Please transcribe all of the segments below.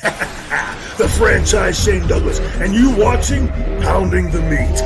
The franchise Shane Douglas, and you watching Pounding the Meat.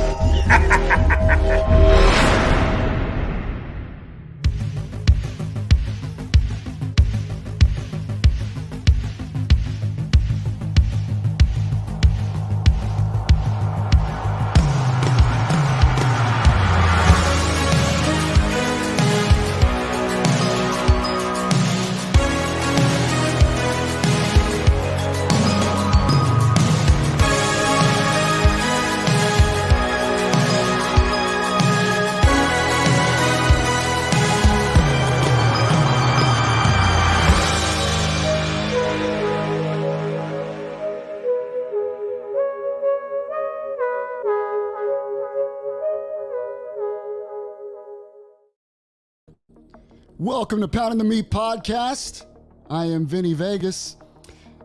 Welcome to Pounding the Meat Podcast. I am Vinny Vegas.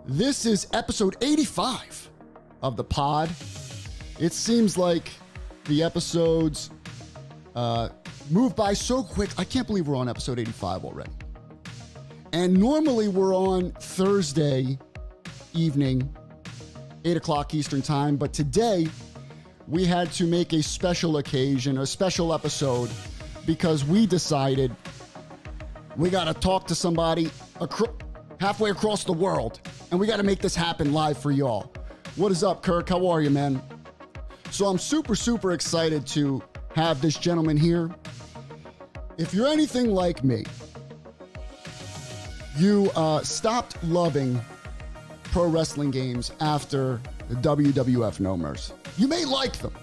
This is episode 85 of the pod. It seems like the episodes move by so quick. I can't believe we're on episode 85 already. And normally we're on Thursday evening, 8 o'clock Eastern time. But today we had to make a special occasion, a special episode, because we decided we got to talk to somebody halfway across the world, and we got to make this happen live for y'all. What is up, Kirk? How are you, man? So I'm super excited to have this gentleman here. If you're anything like me, you stopped loving pro wrestling games after the WWF No Mercy. You may like them.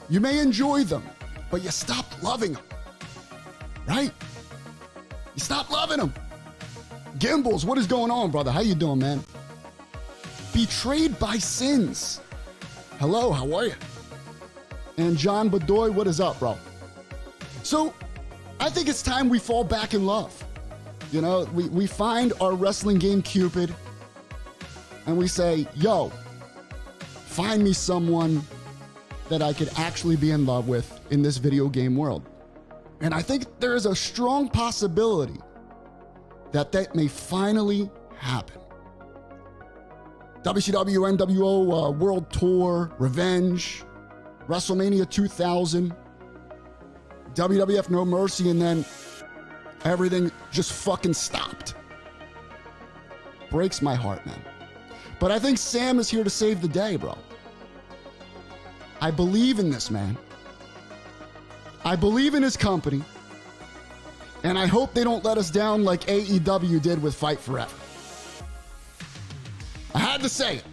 You may enjoy them, but you stopped loving them, right? You stopped loving them. Gimbals, what is going on, brother? How you doing, man? Betrayed by Sins. Hello, how are you? And John Bedoy, what is up, bro? So, I think it's time we fall back in love. You know, we find our wrestling game Cupid, and we say, yo, find me someone that I could actually be in love with in this video game world. And I think there is a strong possibility that that may finally happen. WCW NWO World Tour, Revenge, WrestleMania 2000, WWF No Mercy, and then everything just fucking stopped. Breaks my heart, man. But I think Sam is here to save the day, bro. I believe in this man. I believe in his company, and I hope they don't let us down like AEW did with Fight Forever. I had to say it.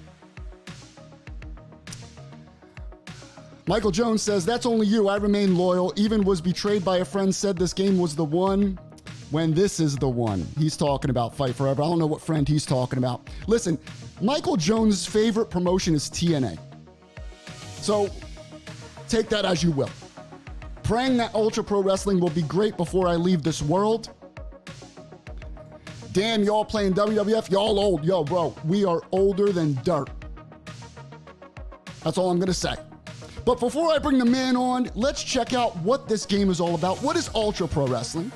Michael Jones says, that's only you. I remain loyal. Even was betrayed by a friend, said this game was the one when this is the one. He's talking about Fight Forever. I don't know what friend he's talking about. Listen, Michael Jones' favorite promotion is TNA. So take that as you will. Praying that Ultra Pro Wrestling will be great before I leave this world. Damn, y'all playing WWF, y'all old. Yo, bro, we are older than dirt. That's all I'm going to say. But before I bring the man on, let's check out what this game is all about. What is Ultra Pro Wrestling?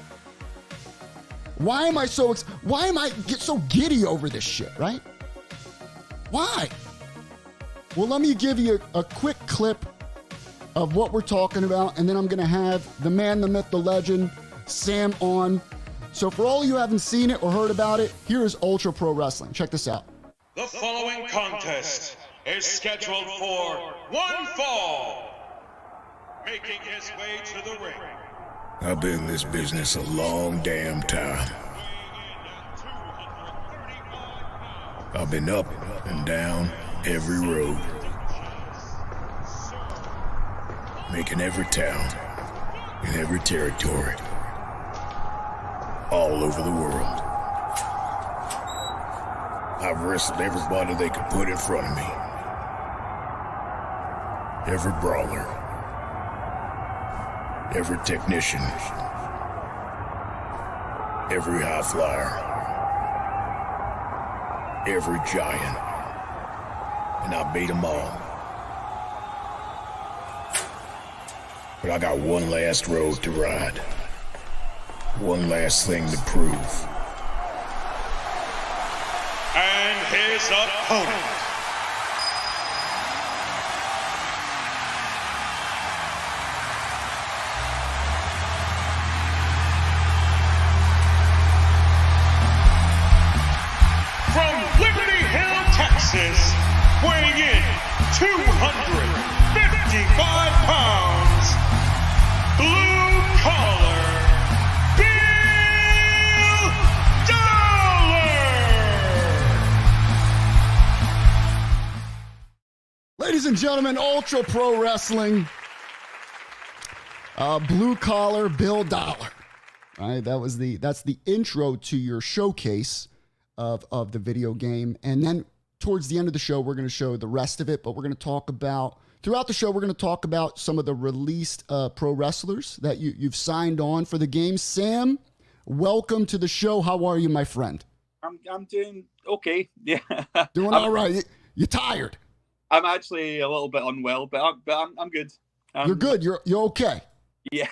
Why am I get so giddy over this shit, right? Why? Well, let me give you a quick clip of what we're talking about, and then I'm going to have the man, the myth, the legend, Sam on. So for all you who haven't seen it or heard about it, here is Ultra Pro Wrestling. Check this out. The following contest is scheduled for one fall. Making his way to the ring. I've been in this business a long damn time. I've been up and down every road. Making every town in every territory. All over the world. I've wrestled everybody they could put in front of me. Every brawler. Every technician. Every high flyer. Every giant. And I beat them all. But I got one last road to ride. One last thing to prove. And his opponent, from Liberty Hill, Texas, weighing in 255 pounds, blue collar, Bill Dollar! Ladies and gentlemen, Ultra Pro Wrestling, blue collar Bill Dollar. All right, that's the intro to your showcase of the video game, and then towards the end of the show, we're going to show the rest of it. But we're going to talk about throughout the show. We're going to talk about some of the released pro wrestlers that you've signed on for the game. Sam, welcome to the show. How are you, my friend? I'm doing okay. Yeah, Doing all right. You tired? I'm actually a little bit unwell, but I'm good. You're good. You're okay. Yeah.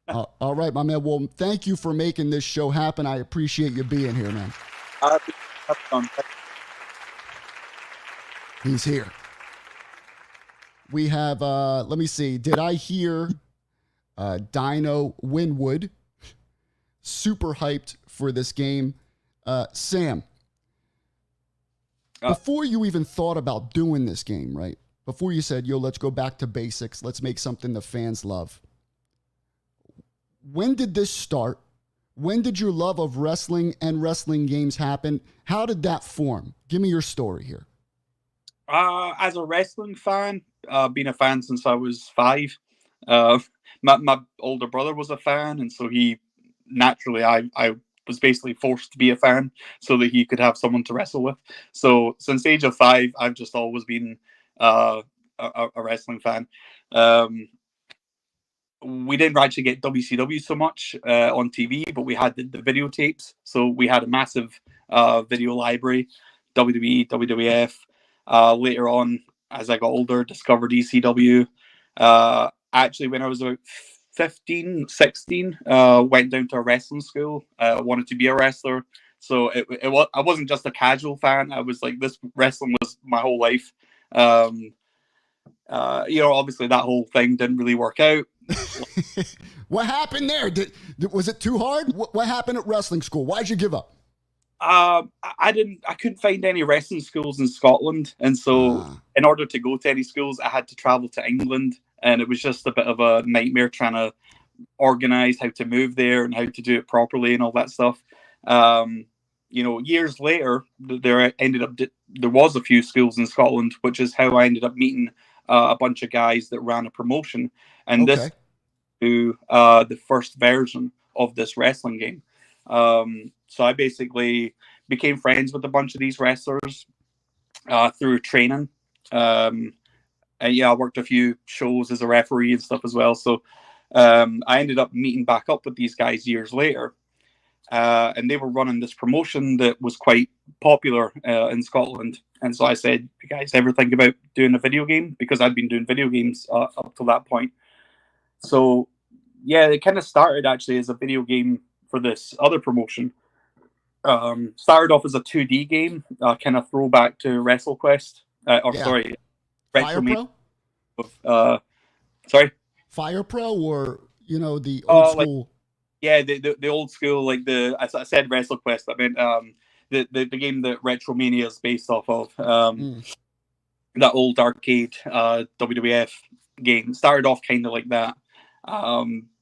All right, my man. Well, thank you for making this show happen. I appreciate you being here, man. He's here. We have, let me see. Did I hear Dino Winwood super hyped for this game? Sam, before you even thought about doing this game, right? Before you said, yo, let's go back to basics. Let's make something the fans love. When did this start? When did your love of wrestling and wrestling games happen? How did that form? Give me your story here. As a wrestling fan, been a fan since I was 5. My older brother was a fan, and so he naturally, I was basically forced to be a fan so that he could have someone to wrestle with. So since the age of 5, I've just always been a wrestling fan. We didn't actually get WCW so much on TV, but we had the videotapes. So we had a massive video library, WWE, WWF. Later on, as I got older, discovered ECW. Actually, when I was about 15, 16, went down to a wrestling school. Wanted to be a wrestler. So I wasn't just a casual fan. I was like, this wrestling was my whole life. Obviously that whole thing didn't really work out. What happened there? Was it too hard? What happened at wrestling school? Why'd you give up? I couldn't find any wrestling schools in Scotland, and so in order to go to any schools, I had to travel to England, and it was just a bit of a nightmare trying to organize how to move there and how to do it properly and all that stuff. Years later, there was a few schools in Scotland, which is how I ended up meeting a bunch of guys that ran a promotion, and this to the first version of this wrestling game. So I basically became friends with a bunch of these wrestlers through training. I worked a few shows as a referee and stuff as well. So I ended up meeting back up with these guys years later. And they were running this promotion that was quite popular in Scotland. And so I said, you guys ever think about doing a video game? Because I'd been doing video games up to that point. So, yeah, it kind of started actually as a video game for this other promotion. Started off as a 2D game, kind of throwback to WrestleQuest. Fire Pro? Sorry? Fire Pro or, the old school... the old school, like I said WrestleQuest. I mean, the game that Retromania is based off of. That old arcade WWF game started off kind of like that.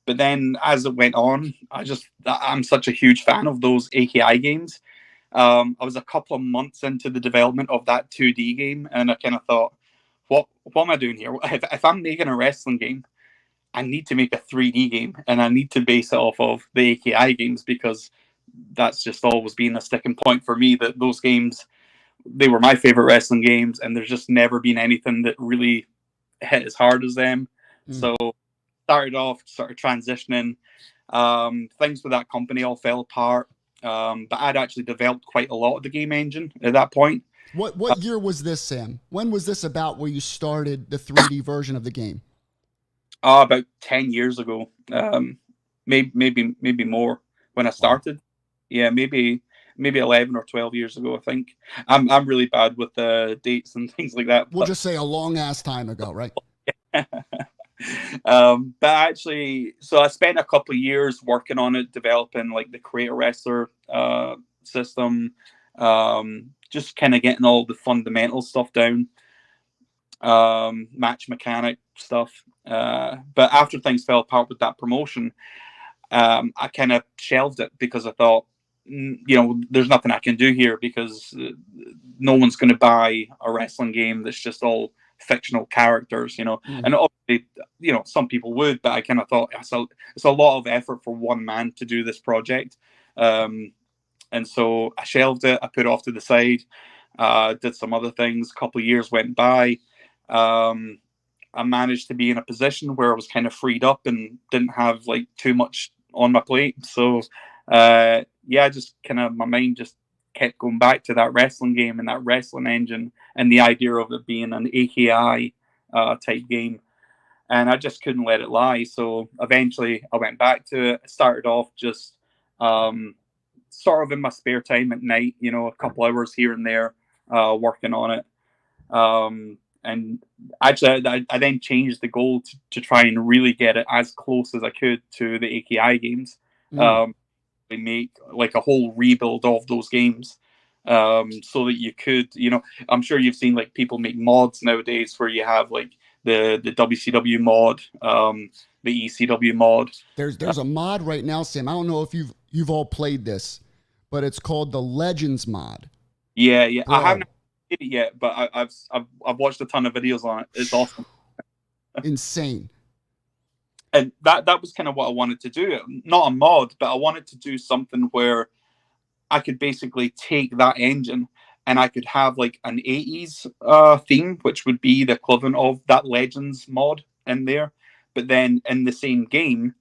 But then as it went on, I'm such a huge fan of those AKI games. I was a couple of months into the development of that 2D game, and I kind of thought, what am I doing here? If I'm making a wrestling game, I need to make a 3D game, and I need to base it off of the AKI games, because that's just always been a sticking point for me, that those games, they were my favorite wrestling games, and there's just never been anything that really hit as hard as them. So started transitioning. Things with that company all fell apart, but I'd actually developed quite a lot of the game engine at that point. What year was this, Sam? When was this about where you started the 3D version of the game? About 10 years ago, maybe more when I started. Yeah, maybe maybe 11 or 12 years ago, I think. I'm really bad with dates and things like that. We'll just say a long ass time ago, right? But actually, so I spent a couple of years working on it, developing like the Creator Wrestler system, just kind of getting all the fundamental stuff down, match mechanic stuff. But after things fell apart with that promotion, I kind of shelved it because I thought, there's nothing I can do here because no one's going to buy a wrestling game that's just all fictional characters, and obviously, some people would, but I kind of thought it's a lot of effort for one man to do this project. And so I shelved it. I put it off to the side, did some other things. A couple of years went by. I managed to be in a position where I was kind of freed up and didn't have like too much on my plate. So, just kind of my mind just kept going back to that wrestling game and that wrestling engine and the idea of it being an AKI type game. And I just couldn't let it lie. So eventually I went back to it. I started off just sort of in my spare time at night, a couple hours here and there working on it. And actually, I then changed the goal to try and really get it as close as I could to the AKI games. We make like a whole rebuild of those games, so that you could, I'm sure you've seen like people make mods nowadays where you have like the WCW mod, the ECW mod. There's a mod right now, Sam. I don't know if you've all played this, but it's called the Legends mod. Yeah. Bro. I haven't played it yet, but I've watched a ton of videos on it. It's awesome. Insane. And that was kind of what I wanted to do. Not a mod, but I wanted to do something where I could basically take that engine and I could have like an 80s theme, which would be the equivalent of that Legends mod in there. But then in the same game,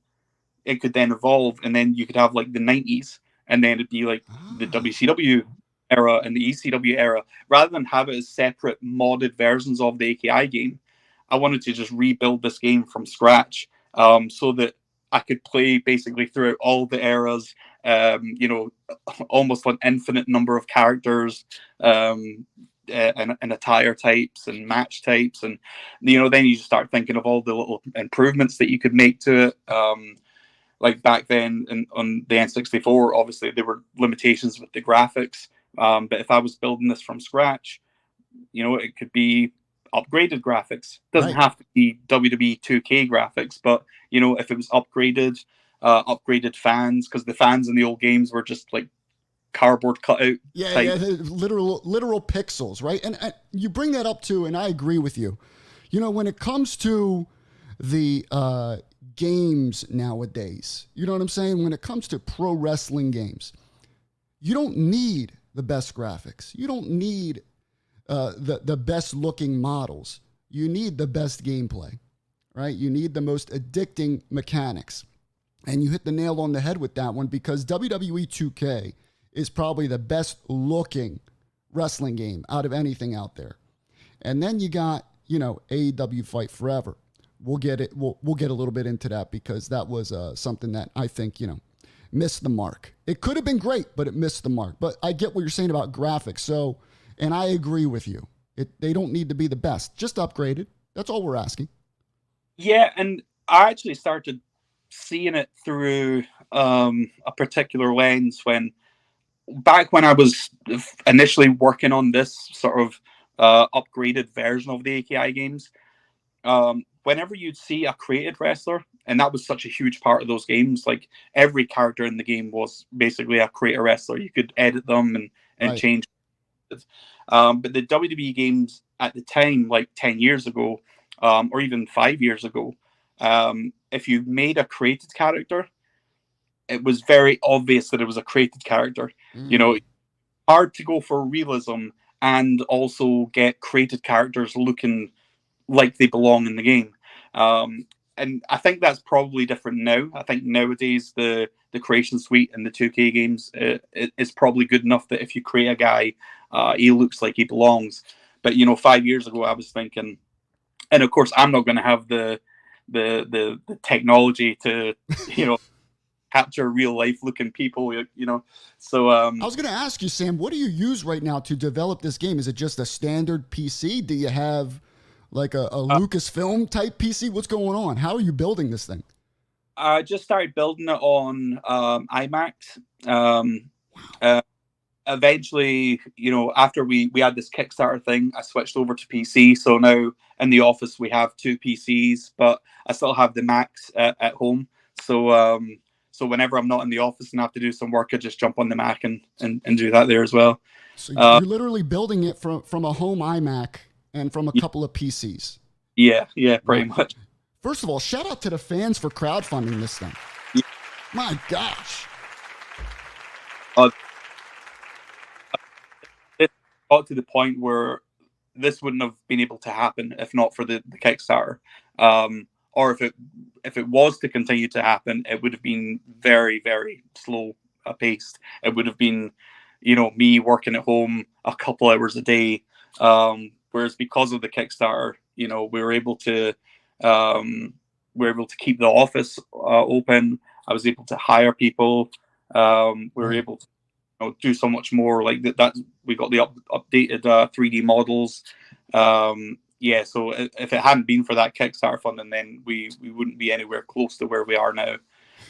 it could then evolve, and then you could have like the 90s, and then it'd be like the WCW era and the ECW era. Rather than have it as separate modded versions of the AKI game, I wanted to just rebuild this game from scratch. So that I could play basically throughout all the eras, almost an infinite number of characters, and attire types and match types. And, then you just start thinking of all the little improvements that you could make to it. Like back then on the N64, obviously there were limitations with the graphics. But if I was building this from scratch, it could be upgraded graphics. Doesn't have to be WWE 2K graphics, but if it was upgraded fans, because the fans in the old games were just like cardboard cutout. Literal pixels, right? And you bring that up too, and I agree with you. When it comes to the games nowadays, you know what I'm saying? When it comes to pro wrestling games, you don't need the best graphics. You don't need the best looking models. You need the best gameplay, right? You need the most addicting mechanics. And you hit the nail on the head with that one, because WWE 2K is probably the best looking wrestling game out of anything out there. And then you got, AEW Fight Forever. We'll get it. We'll get a little bit into that, because that was something that I think, missed the mark. It could have been great, but it missed the mark. But I get what you're saying about graphics. So, and I agree with you. They don't need to be the best, just upgraded. That's all we're asking. Yeah, and I actually started seeing it through a particular lens when I was initially working on this sort of upgraded version of the AKI games. Whenever you'd see a created wrestler, and that was such a huge part of those games, like every character in the game was basically a creator wrestler. You could edit them and change. But the WWE games at the time, like 10 years ago, or even 5 years ago, if you made a created character, it was very obvious that it was a created character. Hard to go for realism and also get created characters looking like they belong in the game. And I think that's probably different now. I think nowadays the creation suite in the 2K games is probably good enough that if you create a guy, he looks like he belongs. But 5 years ago, I was thinking, and of course, I'm not going to have the technology to capture real life looking people, you know. So I was going to ask you, Sam, what do you use right now to develop this game? Is it just a standard PC? Do you have like a Lucasfilm type PC? What's going on? How are you building this thing? I just started building it on iMacs. Eventually, you know, after we had this Kickstarter thing, I switched over to PC. So now in the office we have 2 PCs, but I still have the Macs at home. So so whenever I'm not in the office and have to do some work, I just jump on the Mac and do that there as well. So you're literally building it from a home iMac and from a couple of PCs. Yeah, pretty much. First of all, shout out to the fans for crowdfunding this thing. Yeah. My gosh. It got to the point where this wouldn't have been able to happen if not for the Kickstarter. Or if it was to continue to happen, it would have been very, very slow paced. It would have been, you know, me working at home a couple hours a day. Whereas because of the Kickstarter, you know, we were able to keep the office open. I was able to hire people. We were able to, you know, do so much more. Like that we got the updated 3D models. Yeah, so if it hadn't been for that Kickstarter funding, then we wouldn't be anywhere close to where we are now.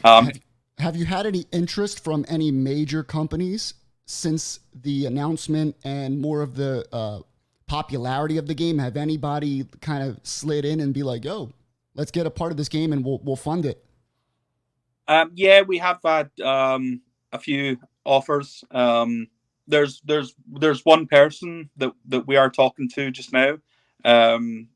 Have you had any interest from any major companies since the announcement and more of the popularity of the game? Have anybody kind of slid in and be like, "Yo, let's get a part of this game and we'll fund it"? Yeah, we have had a few offers. There's one person that we are talking to just now. And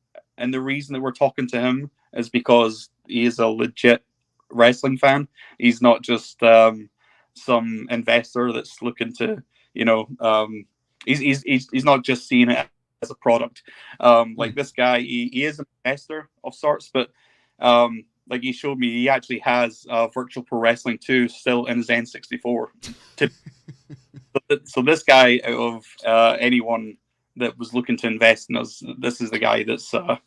the reason that we're talking to him is because he is a legit wrestling fan. He's not just some investor that's looking to, you know, he's not just seeing it as a product. Like this guy, he is an investor of sorts, but like he showed me, he actually has Virtual Pro Wrestling 2 still in his N64. So this guy, out of anyone that was looking to invest in us, this is the guy that's the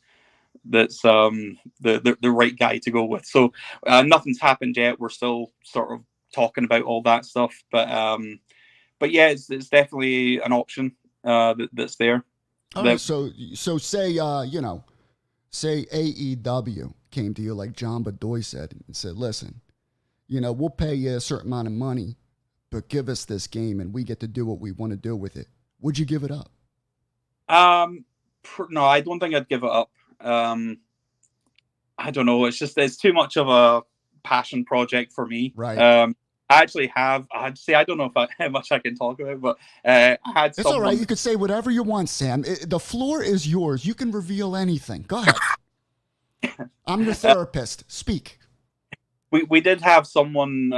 right guy to go with. So nothing's happened yet. We're still sort of talking about all that stuff, but yeah, it's definitely an option that's there. All right, so say you know, say AEW came to you like John Bedoy said and said, "Listen, you know, we'll pay you a certain amount of money, but give us this game and we get to do what we want to do with it." Would you give it up? No, I don't think I'd give it up. I don't know. It's too much of a passion project for me. Right. I actually have. I'd say I don't know how much I can talk about, but I had. It's all right. You could say whatever you want, Sam. The floor is yours. You can reveal anything. Go ahead. I'm your therapist. Speak. We did have someone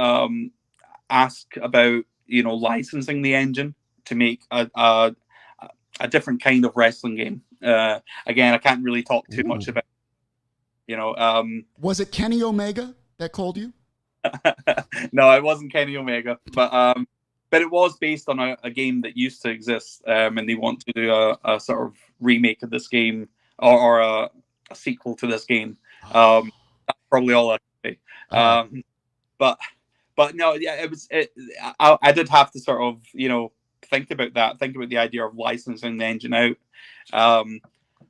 ask about, you know, licensing the engine to make a different kind of wrestling game. Again, I can't really talk too much about, you know. Was it Kenny Omega that called you? No, it wasn't Kenny Omega, but it was based on a game that used to exist, and they want to do a sort of remake of this game or a sequel to this game. That's probably all I can say. But no, yeah, I did have to sort of, you know, think about the idea of licensing the engine out,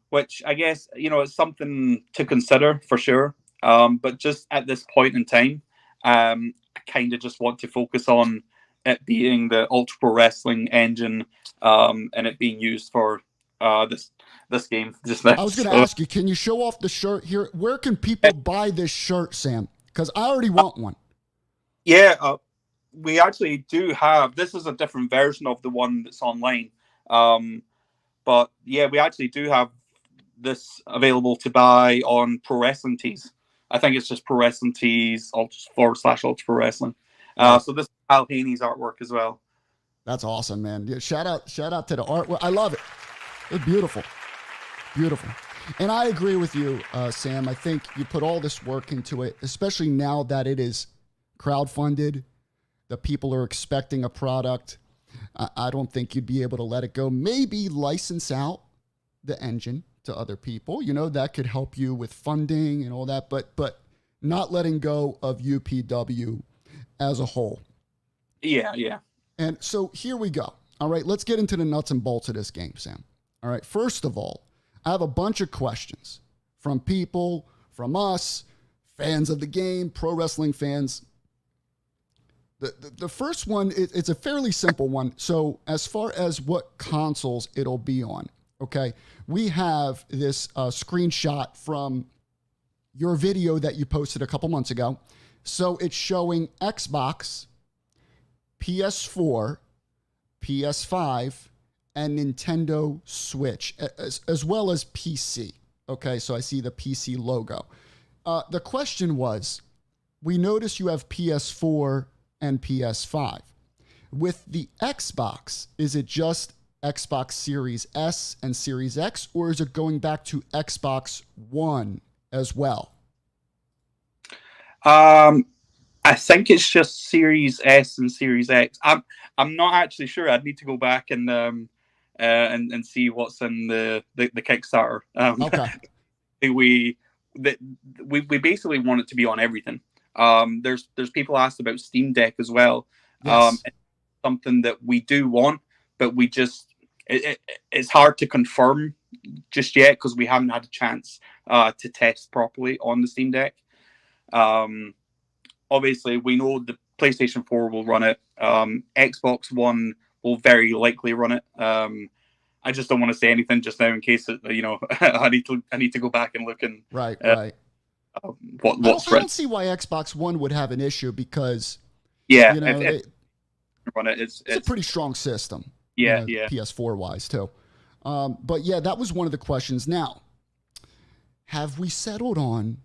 which I guess, you know, is something to consider for sure. But just at this point in time, I kind of just want to focus on it being the Ultra Pro Wrestling engine, and it being used for this game just now. I was going to ask you, can you show off the shirt here? Where can people buy this shirt, Sam? Because I already want one. Yeah, we actually do have. This is a different version of the one that's online. But yeah, we actually do have this available to buy on Pro Wrestling Tees. I think it's just Pro Wrestling Tees /Ultra Pro Wrestling. So this is Al Haney's artwork as well. That's awesome, man. Yeah, shout out to the artwork. I love it. It's beautiful. Beautiful. And I agree with you, Sam. I think you put all this work into it, especially now that it is crowdfunded. The people are expecting a product. I don't think you'd be able to let it go. Maybe license out the engine to other people. You know, that could help you with funding and all that. But not letting go of UPW as a whole. Yeah. And so here we go. All right, let's get into the nuts and bolts of this game, Sam. All right, first of all, I have a bunch of questions from people, from us, fans of the game, pro wrestling fans. The first one, it's a fairly simple one. So as far as what consoles it'll be on, okay, we have this screenshot from your video that you posted a couple months ago. So it's showing Xbox, PS4, PS5, and Nintendo Switch, as well as PC. Okay, so I see the PC logo. The question was, we notice you have PS4 and PS5. With the Xbox, is it just Xbox Series S and Series X, or is it going back to Xbox One as well? I think it's just Series S and Series X. I'm not actually sure. I'd need to go back and see what's in the Kickstarter. Okay. We basically want it to be on everything. There's people asked about Steam Deck as well. Yes. It's something that we do want, but we just it's hard to confirm just yet because we haven't had a chance to test properly on the Steam Deck. Obviously, we know the PlayStation 4 will run it. Xbox One will very likely run it. I just don't want to say anything just now in case I need to go back and look and right. I don't see why Xbox One would have an issue because if run it. It's a pretty strong system. Yeah. PS4 wise too. But yeah, that was one of the questions. Now, have we settled on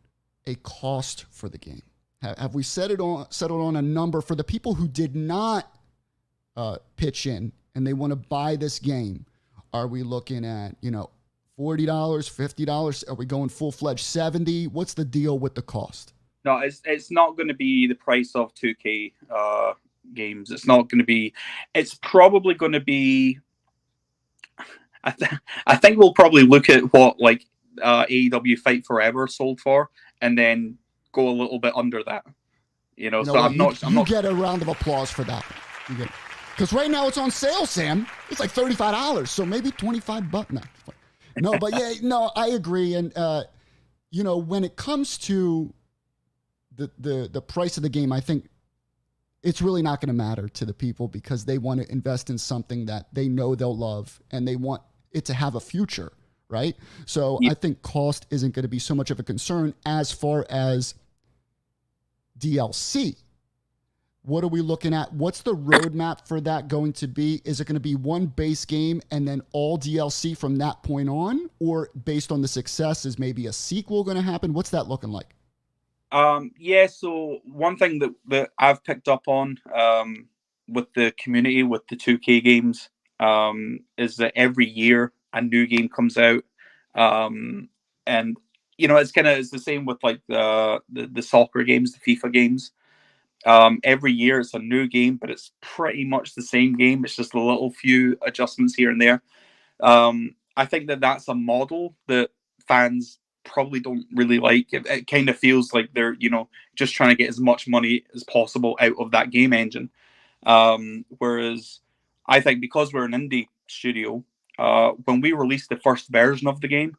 a cost for the game? Have we settled on a number for the people who did not pitch in and they want to buy this game? Are we looking at, $40, $50? Are we going full-fledged $70? What's the deal with the cost? No, it's not going to be the price of 2K games. It's not going to be. It's probably going to be. I think we'll probably look at what AEW Fight Forever sold for, and then go a little bit under that. So I'm not. You get a round of applause for that. Because right now it's on sale, Sam. It's like $35, so maybe $25. No, but I agree. And when it comes to the price of the game, I think it's really not going to matter to the people because they want to invest in something that they know they'll love and they want it to have a future, right? So I think cost isn't going to be so much of a concern as far as DLC. What are we looking at? What's the roadmap for that going to be? Is it going to be one base game and then all DLC from that point on? Or based on the success, is maybe a sequel going to happen? What's that looking like? So one thing that I've picked up on with the community, with the 2K games, is that every year a new game comes out. And, it's the same with the soccer games, the FIFA games. Every year it's a new game, but it's pretty much the same game. It's just a little few adjustments here and there. I think that's a model that fans probably don't really like. It kind of feels like they're, just trying to get as much money as possible out of that game engine. Whereas I think because we're an indie studio, when we release the first version of the game,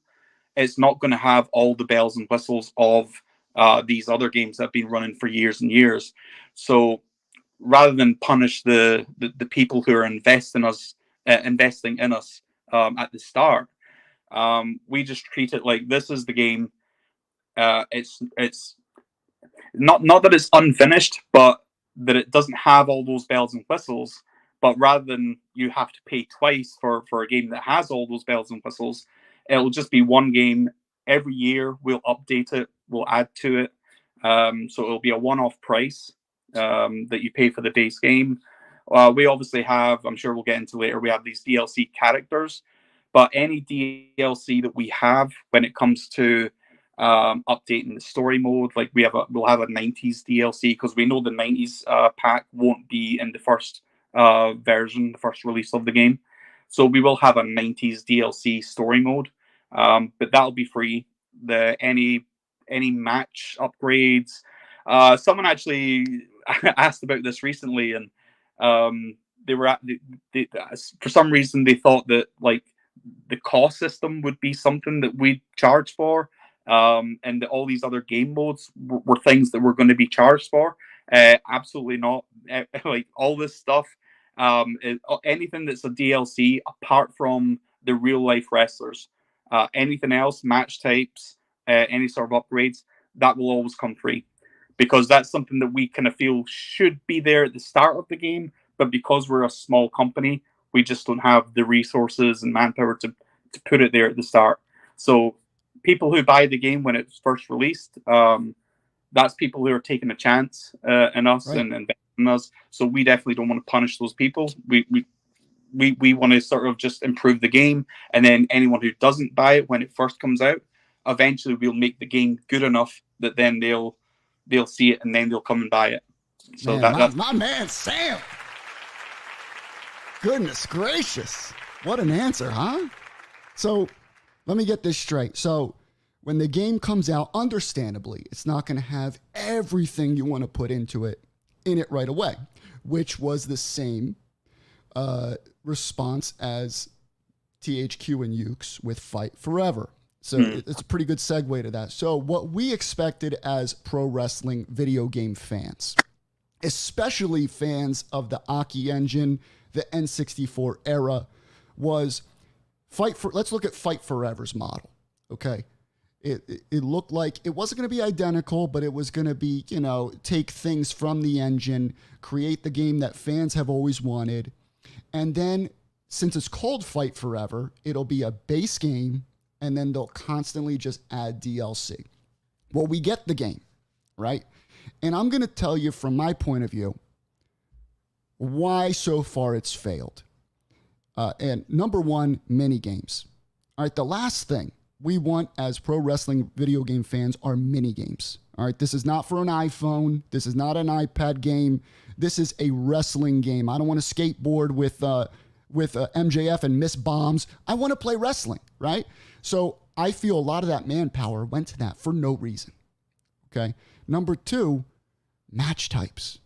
it's not going to have all the bells and whistles of these other games that have been running for years and years. So rather than punish the people who are investing in us at the start, we just treat it like this is the game. It's not that it's unfinished, but that it doesn't have all those bells and whistles. But rather than you have to pay twice for a game that has all those bells and whistles, it'll just be one game. Every year we'll update it, we'll add to it. So it'll be a one-off price that you pay for the base game. We obviously have, I'm sure we'll get into later, we have these DLC characters. But any DLC that we have when it comes to updating the story mode, we'll have a 90s DLC because we know the 90s pack won't be in the first version, the first release of the game. So we will have a 90s DLC story mode, but that'll be free. Any match upgrades. Someone actually asked about this recently, and they were for some reason they thought that like the cost system would be something that we'd charge for, and that all these other game modes were things that we're going to be charged for. Absolutely not. Like all this stuff, anything that's a DLC apart from the real life wrestlers, anything else, match types, any sort of upgrades, that will always come free, because that's something that we kind of feel should be there at the start of the game, but because we're a small company, we just don't have the resources and manpower to put it there at the start. So people who buy the game when it's first released, that's people who are taking a chance in us, right, and investing in us. So we definitely don't want to punish those people. We want to sort of just improve the game, and then anyone who doesn't buy it when it first comes out, eventually we'll make the game good enough that then they'll see it and then they'll come and buy it. So man, that's my man Sam. Goodness gracious. What an answer, huh? So let me get this straight. So when the game comes out, understandably, it's not going to have everything you want to put into it in it right away, which was the same response as THQ and Ukes with Fight Forever. So it's a pretty good segue to that. So what we expected as pro wrestling video game fans, especially fans of the Aki engine, the N64 era, was let's look at Fight Forever's model, okay? It looked like it wasn't going to be identical, but it was going to be, take things from the engine, create the game that fans have always wanted. And then, since it's called Fight Forever, it'll be a base game, and then they'll constantly just add DLC. Well, we get the game, right? And I'm going to tell you from my point of view why so far it's failed. And number one, mini games. All right, the last thing we want as pro wrestling video game fans are mini games. All right, this is not for an iPhone. This is not an iPad game. This is a wrestling game. I don't want to skateboard with MJF and miss bombs. I want to play wrestling, right? So I feel a lot of that manpower went to that for no reason. Okay. Number two, match types.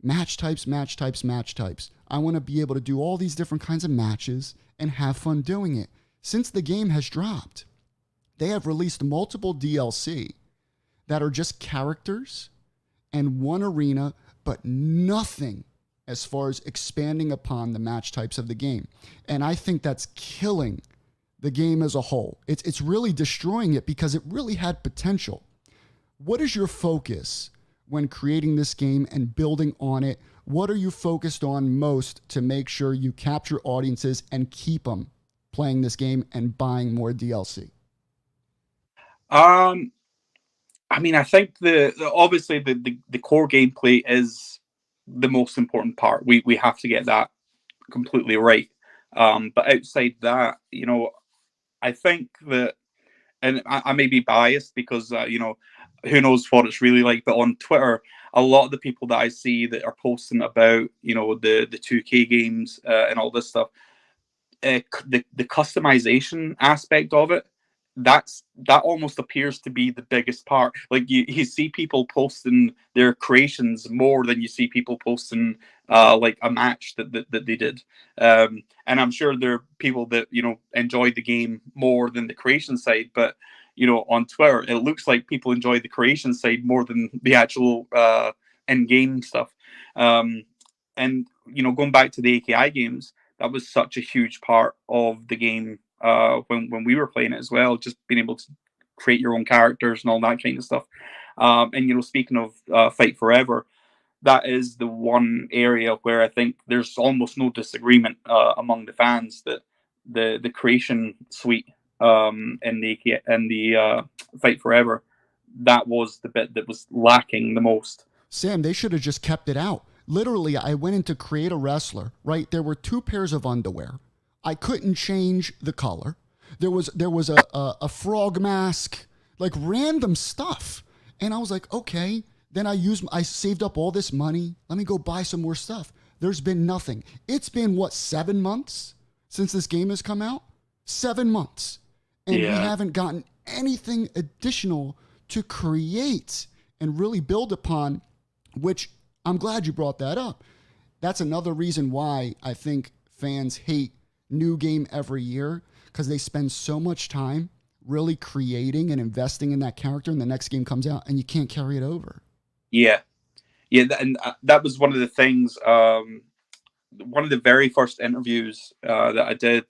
Match types. I want to be able to do all these different kinds of matches and have fun doing it. Since the game has dropped, they have released multiple DLC that are just characters and one arena, but nothing as far as expanding upon the match types of the game. And I think that's killing the game as a whole. It's really destroying it because it really had potential. What is your focus when creating this game and building on it? What are you focused on most to make sure you capture audiences and keep them playing this game and buying more DLC? I mean, I think obviously the core gameplay is the most important part. We have to get that completely right. But outside that, I think that, and I may be biased because who knows what it's really like, but on Twitter, a lot of the people that I see that are posting about the 2K games and all this stuff, the customization aspect of it, that almost appears to be the biggest part. Like you see people posting their creations more than you see people posting like a match that they did. And I'm sure there are people that enjoy the game more than the creation side, but on Twitter it looks like people enjoy the creation side more than the actual in-game stuff. And going back to the AKI games, that was such a huge part of the game when we were playing it as well, just being able to create your own characters and all that kind of stuff. And speaking of Fight Forever, that is the one area where I think there's almost no disagreement among the fans that the creation suite in the Fight Forever, that was the bit that was lacking the most. Sam, they should have just kept it out. Literally, I went in to create a wrestler, right? There were 2 pairs of underwear. I couldn't change the color. There was a frog mask, like random stuff. And I was like, okay. Then I saved up all this money. Let me go buy some more stuff. There's been nothing. It's been 7 months since this game has come out? 7 months. And we haven't gotten anything additional to create and really build upon, which I'm glad you brought that up. That's another reason why I think fans hate new game every year, because they spend so much time really creating and investing in that character, and the next game comes out and you can't carry it over. Yeah. And that was one of the things. One of the very first interviews that I did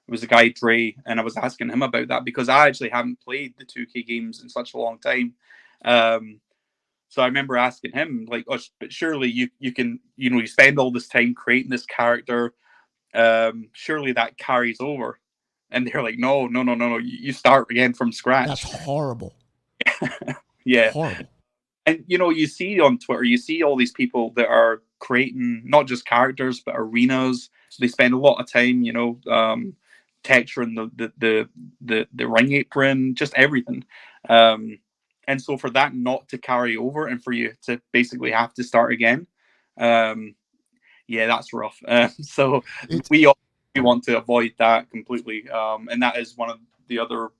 was a guy, Dre, and I was asking him about that because I actually haven't played the 2K games in such a long time. So I remember asking him, like, oh, but surely you can, you spend all this time creating this character. Surely that carries over. And they're like, no. You start again from scratch. That's horrible. Yeah. Horrible. And, you see on Twitter, you see all these people that are creating not just characters, but arenas. They spend a lot of time, texturing the ring apron, just everything. And so for that not to carry over and for you to basically have to start again, that's rough. So we want to avoid that completely. And that is one of the other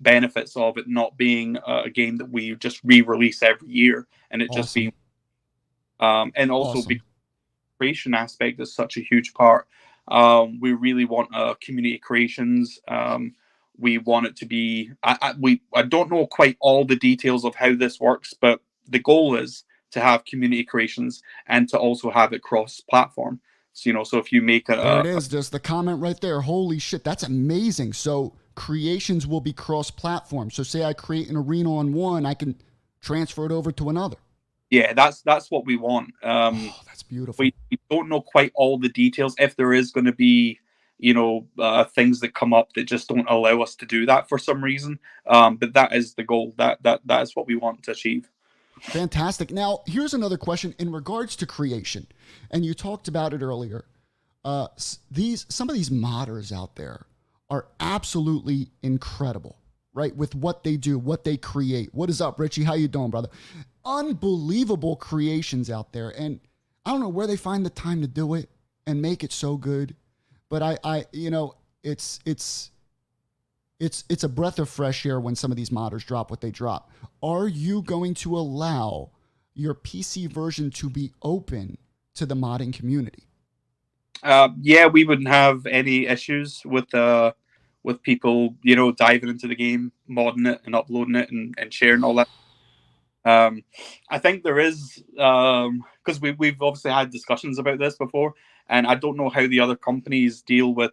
benefits of it not being a game that we just re-release every year, and it just being and also the creation aspect is such a huge part. We really want community creations. We want it to be I don't know quite all the details of how this works, but the goal is to have community creations and to also have it cross platform. So so if you make there it is, just the comment right there. Holy shit, that's amazing. So creations will be cross-platform. So say I create an arena on one, I can transfer it over to another. Yeah, that's what we want. That's beautiful. We don't know quite all the details. If there is going to be, things that come up that just don't allow us to do that for some reason, but that is the goal. That is what we want to achieve. Fantastic. Now, here's another question in regards to creation, and you talked about it earlier. Some of these modders out there are absolutely incredible, right? With what they do, what they create. What is up, Richie? How you doing, brother? Unbelievable creations out there, and I don't know where they find the time to do it and make it so good. But it's a breath of fresh air when some of these modders drop what they drop. Are you going to allow your PC version to be open to the modding community? We wouldn't have any issues with people, diving into the game, modding it and uploading it and sharing all that. I think there is, because we've obviously had discussions about this before, and I don't know how the other companies deal with,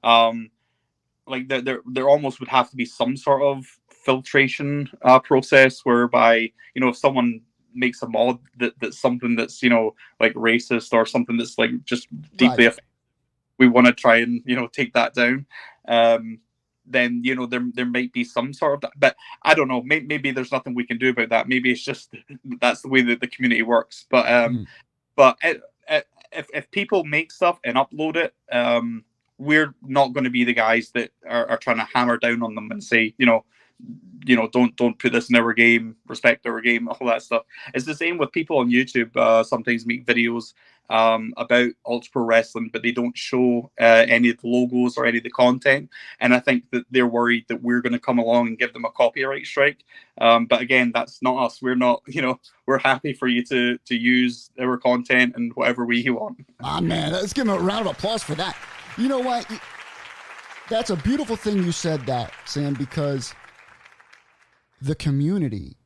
like there almost would have to be some sort of filtration process whereby, if someone makes a mod that's something that's, like racist or something that's like just deeply offensive, we want to try and, take that down. Then, there might be some sort of that, but I don't know, maybe there's nothing we can do about that. Maybe it's just, that's the way that the community works. But, but if people make stuff and upload it, we're not going to be the guys that are trying to hammer down on them and say, don't put this in our game, respect our game, all that stuff. It's the same with people on YouTube. Sometimes make videos about Ultra Pro Wrestling, but they don't show any of the logos or any of the content. And I think that they're worried that we're going to come along and give them a copyright strike. But again, that's not us. We're not, we're happy for you to use our content and whatever way you want. Ah, man, let's give them a round of applause for that. You know what? That's a beautiful thing you said that, Sam, because the community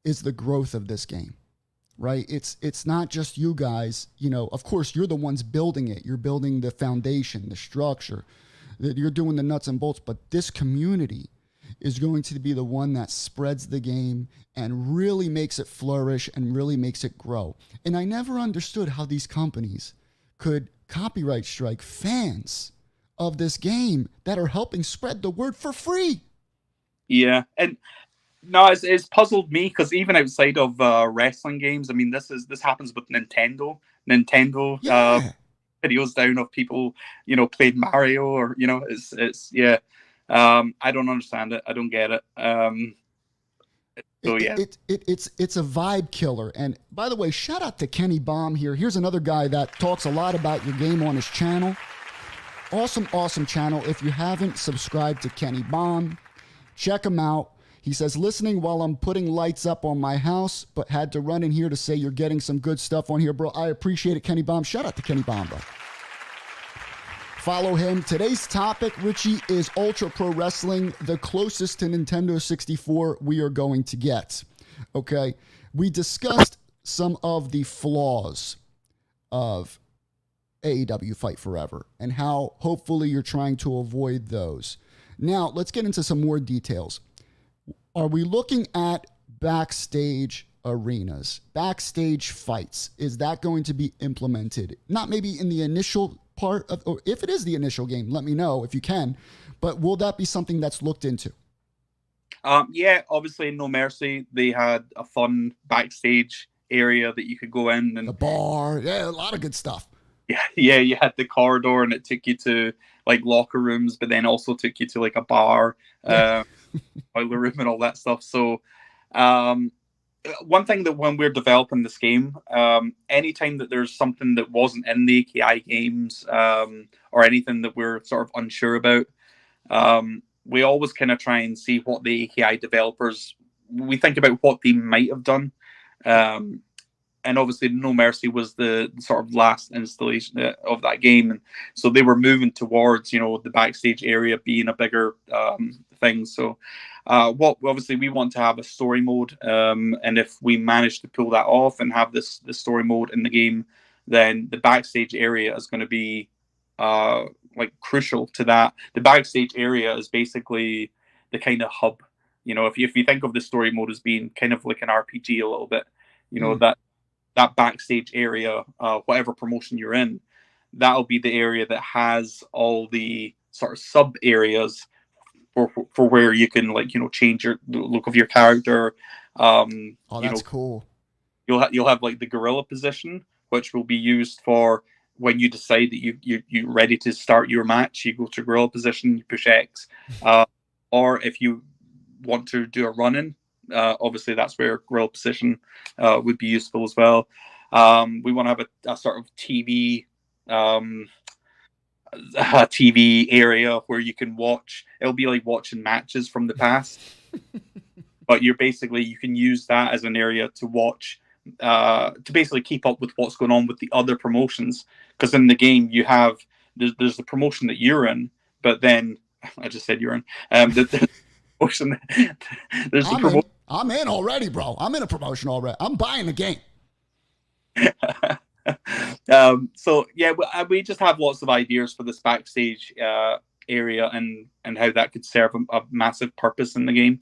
is the growth of this game, right? It's not just you guys, of course you're the ones building it. You're building the foundation, the structure, that you're doing the nuts and bolts, but this community is going to be the one that spreads the game and really makes it flourish and really makes it grow. And I never understood how these companies could copyright strike fans of this game that are helping spread the word for free. Yeah, and no, it's puzzled me because even outside of wrestling games, I mean, this happens with Nintendo. Videos down of people, playing Mario or it's yeah. I don't understand it. I don't get it. So yeah, it's a vibe killer. And by the way, shout out to Kenny Baum here. Here's another guy that talks a lot about your game on his channel. Awesome channel. If you haven't subscribed to Kenny Baum, check him out. He says, listening while I'm putting lights up on my house, but had to run in here to say you're getting some good stuff on here, bro. I appreciate it, Kenny Bomb. Shout out to Kenny Bomb, bro. Follow him. Today's topic, Richie, is Ultra Pro Wrestling, the closest to Nintendo 64 we are going to get. Okay? We discussed some of the flaws of AEW Fight Forever and how hopefully you're trying to avoid those. Now, let's get into some more details. Are we looking at backstage arenas, backstage fights? Is that going to be implemented? Not maybe in the initial part of, or if it is the initial game, let me know if you can, but will that be something that's looked into? Yeah, obviously No Mercy, they had a fun backstage area that you could go in, and the bar, yeah, a lot of good stuff. Yeah, you had the corridor and it took you to like locker rooms, but then also took you to like a bar, boiler room and all that stuff. So one thing that when we're developing this game, anytime that there's something that wasn't in the AKI games or anything that we're sort of unsure about, we always kind of try and see what the AKI developers, we think about what they might have done. And obviously No Mercy was the sort of last installation of that game. And so they were moving towards, the backstage area being a bigger thing. So obviously we want to have a story mode. And if we manage to pull that off and have this story mode in the game, then the backstage area is going to be crucial to that. The backstage area is basically the kind of hub. If you think of the story mode as being kind of like an RPG a little bit, that backstage area, whatever promotion you're in, that'll be the area that has all the sort of sub areas for where you can change the look of your character. That's cool. You'll have like the gorilla position, which will be used for when you decide that you're ready to start your match. You go to gorilla position, you push X, or if you want to do a run-in, obviously that's where gorilla position would be useful as well. We want to have a sort of TV area where you can watch. It'll be like watching matches from the past, but you can use that as an area to watch, to basically keep up with what's going on with the other promotions. Because in the game you have there's the promotion that you're in, but then I just said you're in. The promotion. There's the promotion. I'm in already, bro. I'm in a promotion already. I'm buying the game. So yeah, we just have lots of ideas for this backstage area and how that could serve a massive purpose in the game.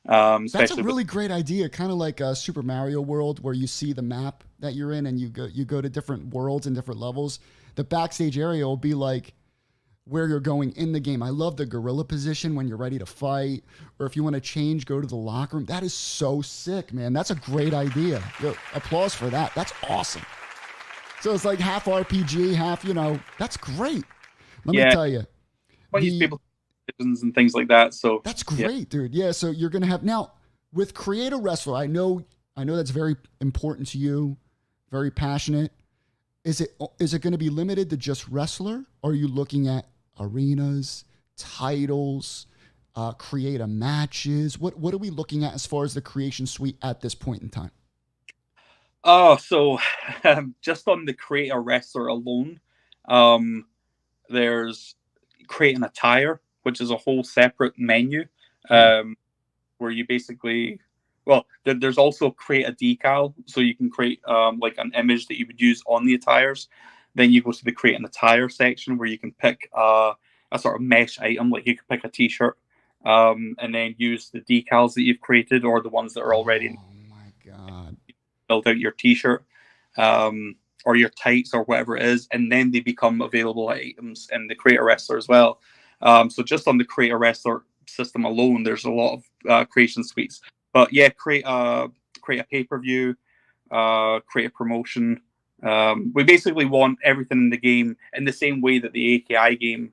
That's a really great idea, kind of like a Super Mario World, where you see the map that you're in and you go to different worlds and different levels. The backstage area will be like where you're going in the game. I love the gorilla position when you're ready to fight, or if you want to change, go to the locker room. That is so sick, man. That's a great idea. Yo, applause for that. That's awesome. So it's like half RPG, half, that's great. Let me tell you. People and things like that. So that's great, dude. Yeah. So you're going to have now with Create a Wrestler. I know that's very important to you, very passionate. Is it going to be limited to just wrestler? Or are you looking at arenas, titles, create a matches? What are we looking at as far as the creation suite at this point in time? So just on the Create a Wrestler alone, there's Create an Attire, which is a whole separate menu, where you basically, there's also Create a Decal, so you can create like an image that you would use on the attires. Then you go to the Create an Attire section where you can pick a sort of mesh item, like you can pick a t-shirt, and then use the decals that you've created or the ones that are already. Oh my God. Build out your t-shirt or your tights or whatever it is, and then they become available items in the Create a Wrestler as well. So just on the Create a Wrestler system alone, there's a lot of creation suites. But yeah, create a pay-per-view, create a promotion. We basically want everything in the game in the same way that the AKI game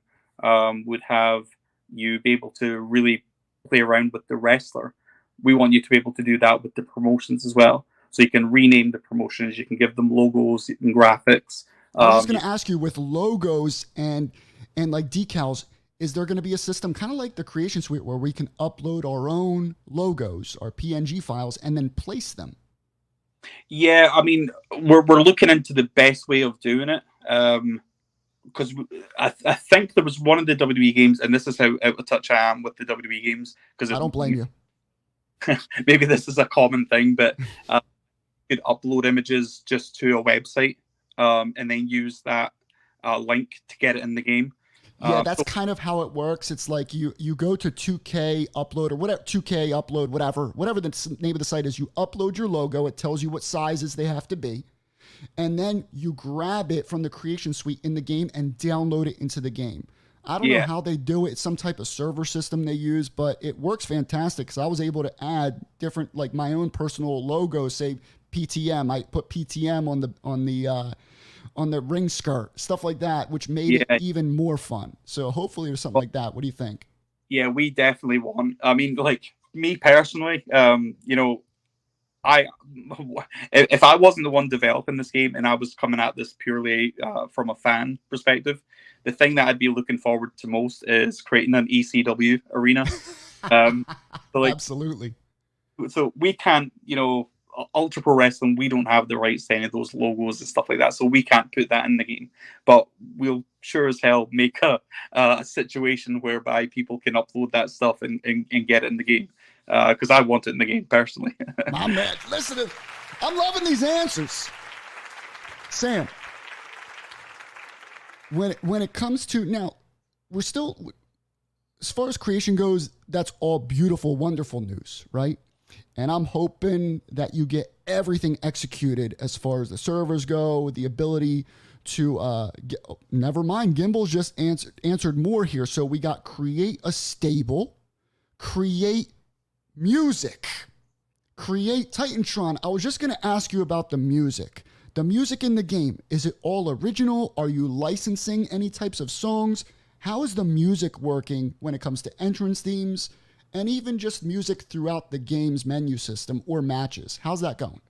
would have you be able to really play around with the wrestler. We want you to be able to do that with the promotions as well. So you can rename the promotions, you can give them logos and graphics. I was just going to ask you, with logos and like decals, is there going to be a system kind of like the Creation Suite where we can upload our own logos, our PNG files, and then place them? Yeah, I mean, we're looking into the best way of doing it. Because I think there was one of the WWE games, and this is how out of touch I am with the WWE games. Because I don't blame you. Maybe this is a common thing, but you could upload images just to a website, and then use that link to get it in the game. Yeah, that's kind of how it works. It's like you go to 2K upload or whatever, 2K upload, whatever the name of the site is. You upload your logo. It tells you what sizes they have to be. And then you grab it from the Creation Suite in the game and download it into the game. I don't know how they do it. It's some type of server system they use, but it works fantastic because I was able to add different, like my own personal logo, say PTM. I put PTM on the ring skirt, stuff like that, which made it even more fun. So hopefully there's something like that. What do you think? Yeah, we definitely want. I mean, like me personally, if I wasn't the one developing this game and I was coming at this purely from a fan perspective, the thing that I'd be looking forward to most is creating an ECW arena. Absolutely. So we can't, Ultra Pro Wrestling, we don't have the rights to any of those logos and stuff like that, so we can't put that in the game. But we'll sure as hell make a situation whereby people can upload that stuff and get it in the game. Because I want it in the game personally. My man, listen, I'm loving these answers. Sam, when it comes to now, we're still, as far as creation goes, that's all beautiful, wonderful news, right? And I'm hoping that you get everything executed as far as the servers go, the ability to never mind. Gimbal's just answered more here. So we got create a stable, create music, create Titantron. I was just going to ask you about the music. The music in the game, is it all original? Are you licensing any types of songs? How is the music working when it comes to entrance themes and even just music throughout the game's menu system or matches? How's that going?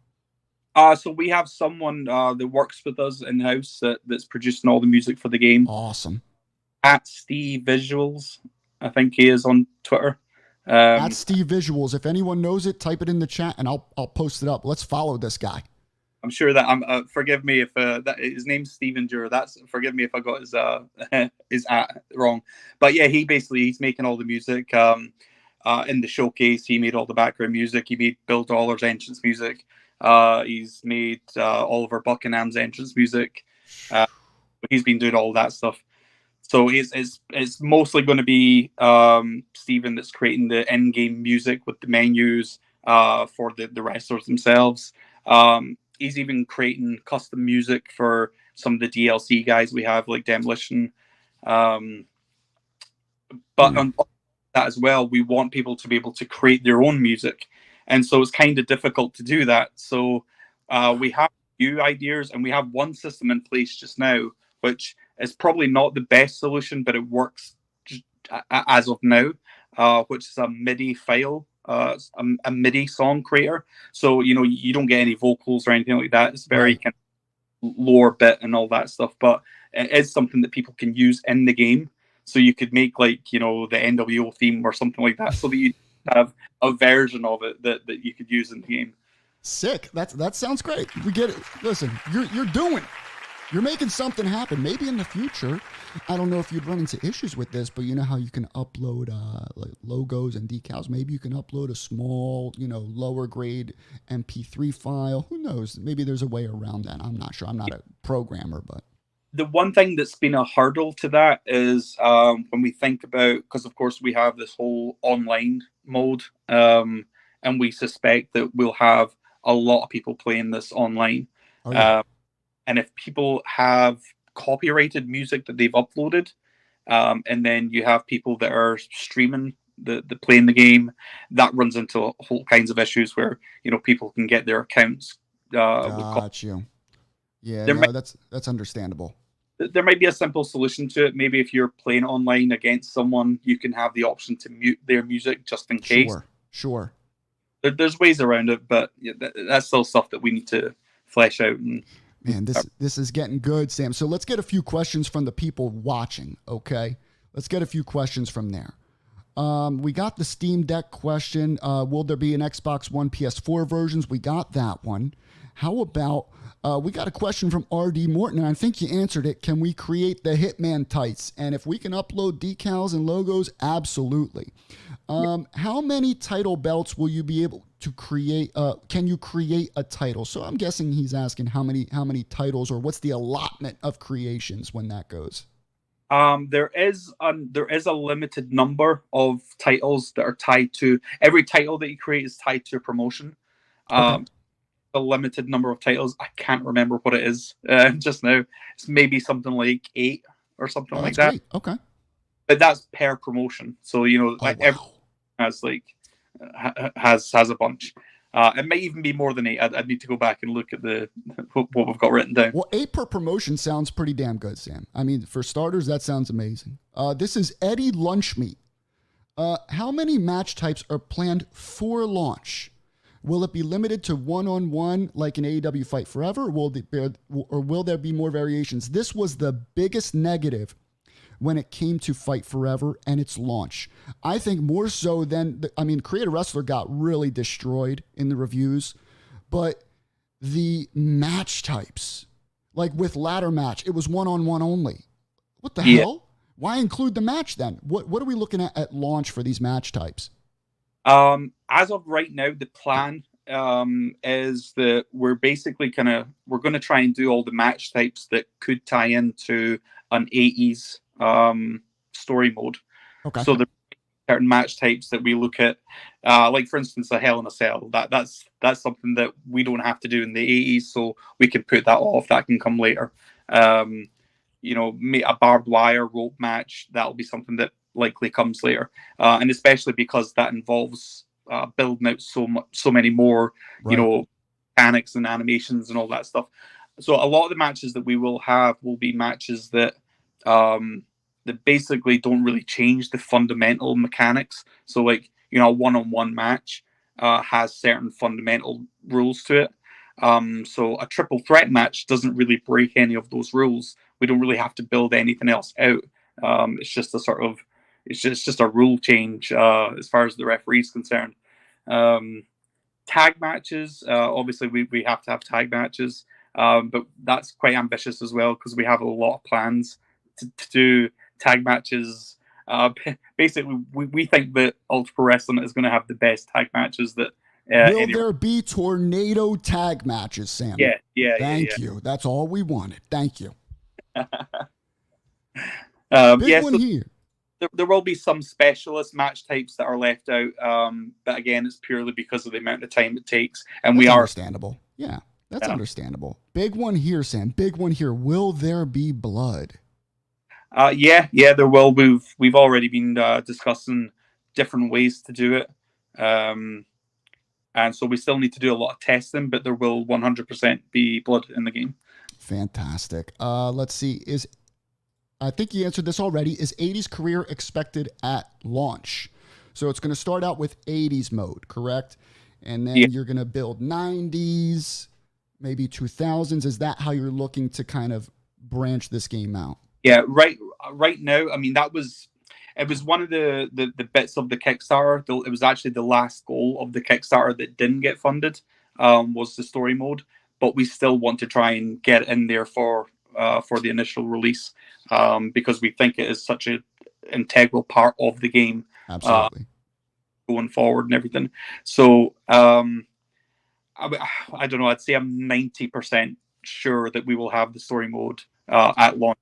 So we have someone that works with us in-house that's producing all the music for the game. Awesome. At Steve Visuals, I think he is on Twitter. At Steve Visuals. If anyone knows it, type it in the chat and I'll post it up. Let's follow this guy. I'm sure that forgive me if that his name's Steven Jura. Forgive me if I got his at wrong. But yeah, he's making all the music. In the showcase, he made all the background music. He made Bill Dollar's entrance music. He's made Oliver Buckingham's entrance music. He's been doing all that stuff. So it's mostly going to be Steven that's creating the in-game music with the menus for the wrestlers themselves. He's even creating custom music for some of the DLC guys we have, like Demolition. But on that as well, we want people to be able to create their own music. And so it's kind of difficult to do that. So we have a few ideas, and we have one system in place just now, which is probably not the best solution, but it works as of now, which is a MIDI file, a MIDI song creator. So, you don't get any vocals or anything like that. It's very kind of lower bit and all that stuff, but it is something that people can use in the game. So you could make the NWO theme or something like that, so that you have a version of it that you could use in the game. Sick. That sounds great. We get it. Listen, you're making something happen. Maybe in the future, I don't know if you'd run into issues with this, but you know how you can upload like logos and decals. Maybe you can upload a small, lower grade MP3 file. Who knows? Maybe there's a way around that. I'm not sure. I'm not a programmer, but the one thing that's been a hurdle to that is when we think about, because of course we have this whole online mode, and we suspect that we'll have a lot of people playing this online. Oh, yeah. And if people have copyrighted music that they've uploaded, and then you have people that are streaming the playing the game, that runs into whole kinds of issues where people can get their accounts. Got you. Yeah, that's understandable. There might be a simple solution to it. Maybe if you're playing online against someone, you can have the option to mute their music just in case. Sure. There's ways around it, but that's still stuff that we need to flesh out. Man, this is getting good, Sam. So let's get a few questions from the people watching, okay? Let's get a few questions from there. We got the Steam Deck question. Will there be an Xbox One, PS4 versions? We got that one. How about, we got a question from RD Morton, and I think you answered it. Can we create the Hitman tights? And if we can upload decals and logos, absolutely. How many title belts will you be able to create? Can you create a title? So I'm guessing he's asking how many titles, or what's the allotment of creations when that goes? There is a limited number of titles that are tied to, every title that you create is tied to a promotion. Okay. A limited number of titles. I can't remember what it is just now. It's maybe something like 8 or something like that. Great. Okay. But that's per promotion. So, you know, every has like has a bunch. It may even be more than 8. I'd need to go back and look at what we've got written down. Well, 8 per promotion sounds pretty damn good, Sam. I mean, for starters, that sounds amazing. This is Eddie Lunchmeat. How many match types are planned for launch? Will it be limited to one-on-one like in AEW Fight Forever, or will there be more variations? This was the biggest negative when it came to Fight Forever and its launch. I think more so than, Create a Wrestler got really destroyed in the reviews, but the match types, like with ladder match, it was one-on-one only. What the hell? Why include the match then? What are we looking at launch for these match types? As of right now, the plan is that we're basically we're going to try and do all the match types that could tie into an 80s story mode. Okay. So there are certain match types that we look at, like for instance, a Hell in a Cell. That's something that we don't have to do in the 80s, so we can put that off. That can come later. You know, a barbed wire rope match, that'll be something that likely comes later, and especially because that involves building out so many more, you know, mechanics and animations and all that stuff. So a lot of the matches that we will have will be matches that that basically don't really change the fundamental mechanics. So, like, you know, a one-on-one match has certain fundamental rules to it. So a triple threat match doesn't really break any of those rules. We don't really have to build anything else out. It's just a sort of, it's just a rule change as far as the referee is concerned. Tag matches, obviously we have to have tag matches, but that's quite ambitious as well because we have a lot of plans to do tag matches. Basically, we think that Ultra Pro Wrestling is going to have the best tag matches that. Will there be tornado tag matches, Sam? Yeah. Thank you. That's all we wanted. Thank you. Big one here. There will be some specialist match types that are left out, but again, it's purely because of the amount of time it takes, and that's understandable. Yeah, that's understandable. Big one here, Sam. Big one here. Will there be blood? Yeah, there will. We've already been discussing different ways to do it, and so we still need to do a lot of testing, but there will 100% be blood in the game. Fantastic. Let's see. I think you answered this already. Is 80s career expected at launch? So it's going to start out with 80s mode, correct? And then you're going to build 90s, maybe 2000s. Is that how you're looking to kind of branch this game out? Yeah, right now, I mean, it was one of the bits of the Kickstarter. It was actually the last goal of the Kickstarter that didn't get funded, was the story mode. But we still want to try and get in there for the initial release, because we think it is such an integral part of the game. Absolutely. Going forward and everything. So I don't know. I'd say I'm 90% sure that we will have the story mode at launch,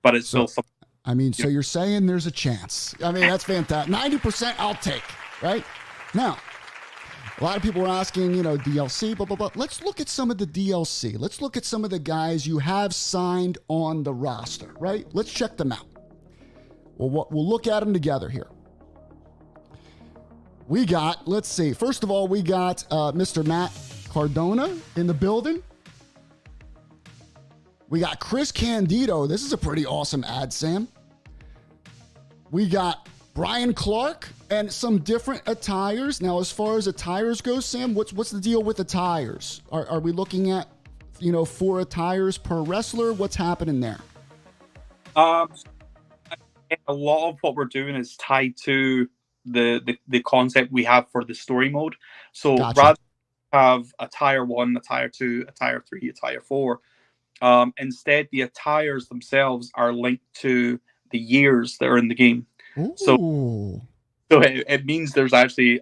but it's still something. I mean, so you're saying there's a chance. I mean, that's fantastic. 90% I'll take, right? Now, a lot of people are asking, DLC, blah, blah, blah. Let's look at some of the DLC. Let's look at some of the guys you have signed on the roster, right? Let's check them out. We'll look at them together here. We got, let's see. First of all, we got Mr. Matt Cardona in the building. We got Chris Candido. This is a pretty awesome ad, Sam. We got Brian Clark and some different attires. Now, as far as attires go, Sam, what's the deal with attires? Are we looking at, 4 attires per wrestler? What's happening there? a lot of what we're doing is tied to the concept we have for the story mode. So Gotcha. rather than have a tire 1, a tire 2, a tire 3, a tire 4, instead the attires themselves are linked to the years that are in the game. Ooh. So it means there's actually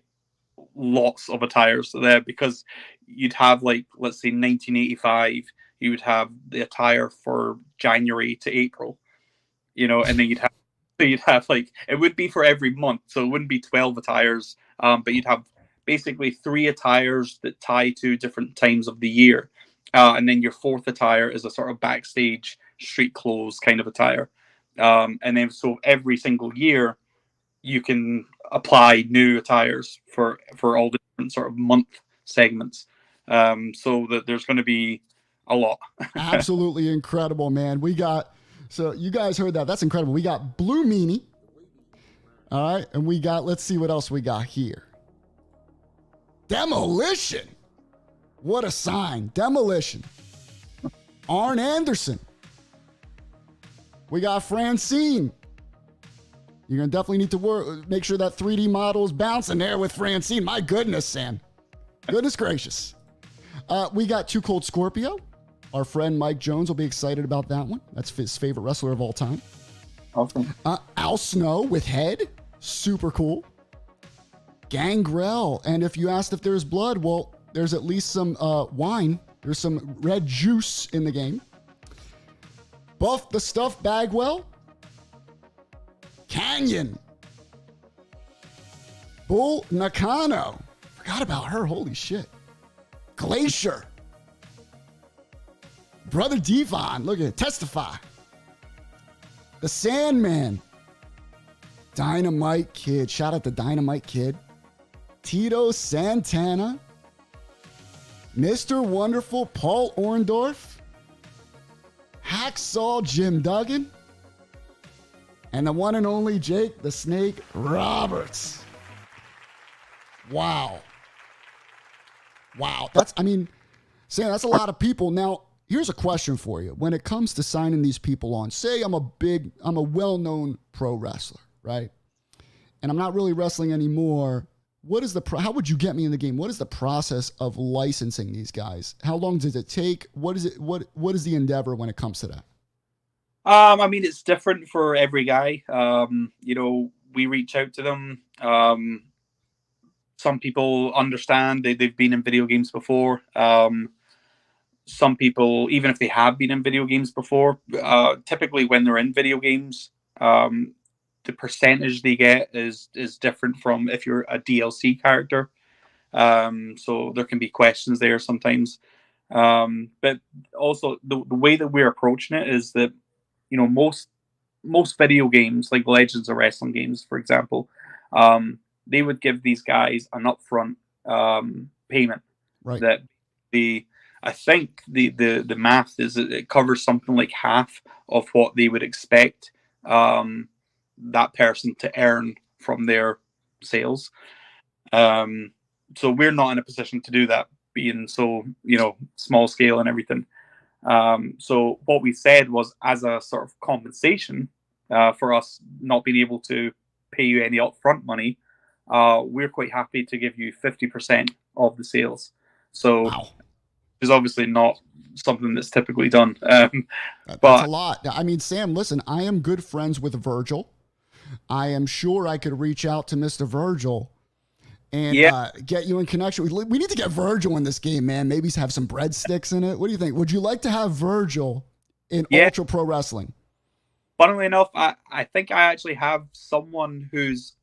lots of attires there, because you'd have, like, let's say 1985, you would have the attire for January to April, and then you'd have like, it would be for every month, so it wouldn't be 12 attires, but you'd have basically 3 attires that tie to different times of the year, and then your 4th attire is a sort of backstage street clothes kind of attire, and then so every single year you can apply new attires for all the different sort of month segments, so that there's going to be a lot. Absolutely incredible, man. So you guys heard that. That's incredible. We got Blue Meanie. All right. And let's see what else we got here. Demolition. What a sign. Demolition. Arn Anderson. We got Francine. You're going to definitely need to make sure that 3D model is bouncing there with Francine. My goodness, Sam. Goodness gracious. We got Too Cold Scorpio. Our friend Mike Jones will be excited about that one. That's his favorite wrestler of all time. Awesome. Al Snow with Head. Super cool. Gangrel. And if you asked if there's blood, well, there's at least some wine. There's some red juice in the game. Buff the Stuff Bagwell. Canyon. Bull Nakano. Forgot about her. Holy shit. Glacier. Brother Devon. Look at it. Testify. The Sandman. Dynamite Kid. Shout out to Dynamite Kid. Tito Santana. Mr. Wonderful Paul Orndorff. Hacksaw Jim Duggan. And the one and only Jake the Snake Roberts. Wow. Sam, that's a lot of people. Now, here's a question for you. When it comes to signing these people on, say I'm a well-known pro wrestler, right? And I'm not really wrestling anymore. How would you get me in the game? What is the process of licensing these guys? How long does it take? What is the endeavor when it comes to that? I mean, it's different for every guy. We reach out to them. Some people understand they've been in video games before. Some people, even if they have been in video games before, typically when they're in video games, the percentage they get is different from if you're a DLC character. So there can be questions there sometimes. But also the way that we're approaching it is that, most video games, like Legends of Wrestling games, for example, they would give these guys an upfront payment. Right. That I think the math is that it covers something like half of what they would expect that person to earn from their sales. So we're not in a position to do that, being so small scale and everything. So what we said was, as a sort of compensation for us not being able to pay you any upfront money, we're quite happy to give you 50% of the sales. So wow. It's obviously not something that's typically done. That's a lot. I mean, Sam, listen, I am good friends with Virgil. I am sure I could reach out to Mr. Virgil and get you in connection. We need to get Virgil in this game, man. Maybe have some breadsticks in it. What do you think? Would you like to have Virgil in Ultra Pro Wrestling? Funnily enough, I think I actually have someone who's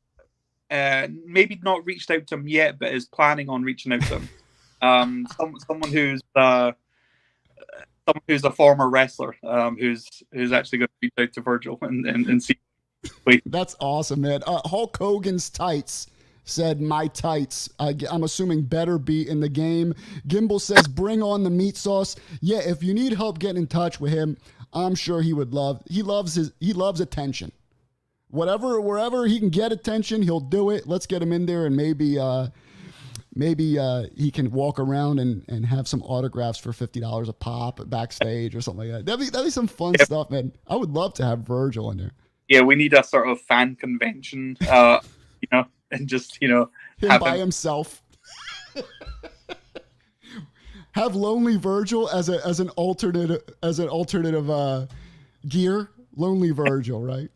maybe not reached out to him yet, but is planning on reaching out to him. Someone who's a former wrestler, who's actually going to reach out to Virgil and see. That's awesome, man. Hulk Hogan's tights said, "My tights." I'm assuming better be in the game. Gimbal says, "Bring on the meat sauce." Yeah, if you need help getting in touch with him, I'm sure he would love. He loves attention. Wherever he can get attention, he'll do it. Let's get him in there, and maybe he can walk around and have some autographs for $50 a pop backstage or something like that. That'd be some fun stuff, man. I would love to have Virgil in there. Yeah, we need a sort of fan convention, and just Him have by him. himself. Have Lonely Virgil as an alternative gear. Lonely Virgil, right?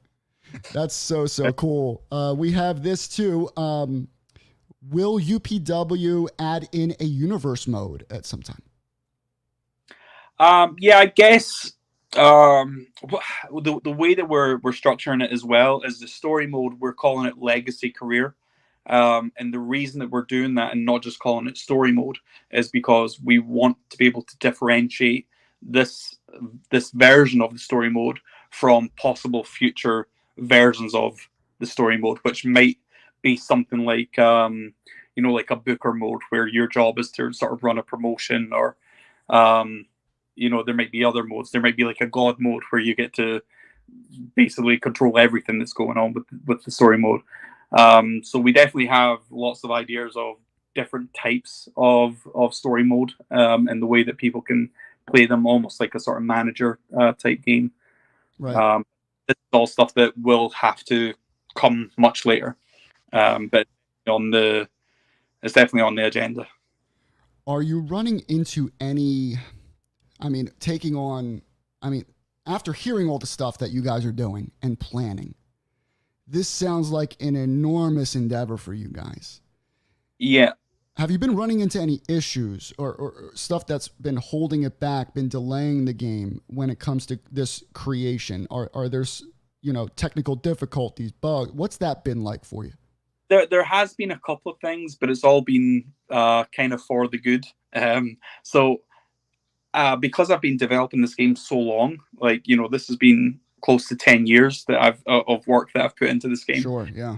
That's so cool. We have this too. Will UPW add in a universe mode at some time? Yeah, I guess the way that we're structuring it as well is the story mode. We're calling it Legacy Career, and the reason that we're doing that and not just calling it story mode is because we want to be able to differentiate this version of the story mode from possible future versions of the story mode, which might be something like like a booker mode where your job is to sort of run a promotion, or there might be other modes. There might be like a god mode where you get to basically control everything that's going on with the story mode. So we definitely have lots of ideas of different types of story mode, and the way that people can play them, almost like a sort of manager type game. Right. This is all stuff that will have to come much later, but it's definitely on the agenda. Are you running into any? After hearing all the stuff that you guys are doing and planning, this sounds like an enormous endeavor for you guys. Yeah. Have you been running into any issues or stuff that's been holding it back, been delaying the game when it comes to this creation? Are there, technical difficulties, bugs? What's that been like for you? There has been a couple of things, but it's all been kind of for the good. Because I've been developing this game so long, this has been close to 10 years that I've of work that I've put into this game. Sure, yeah.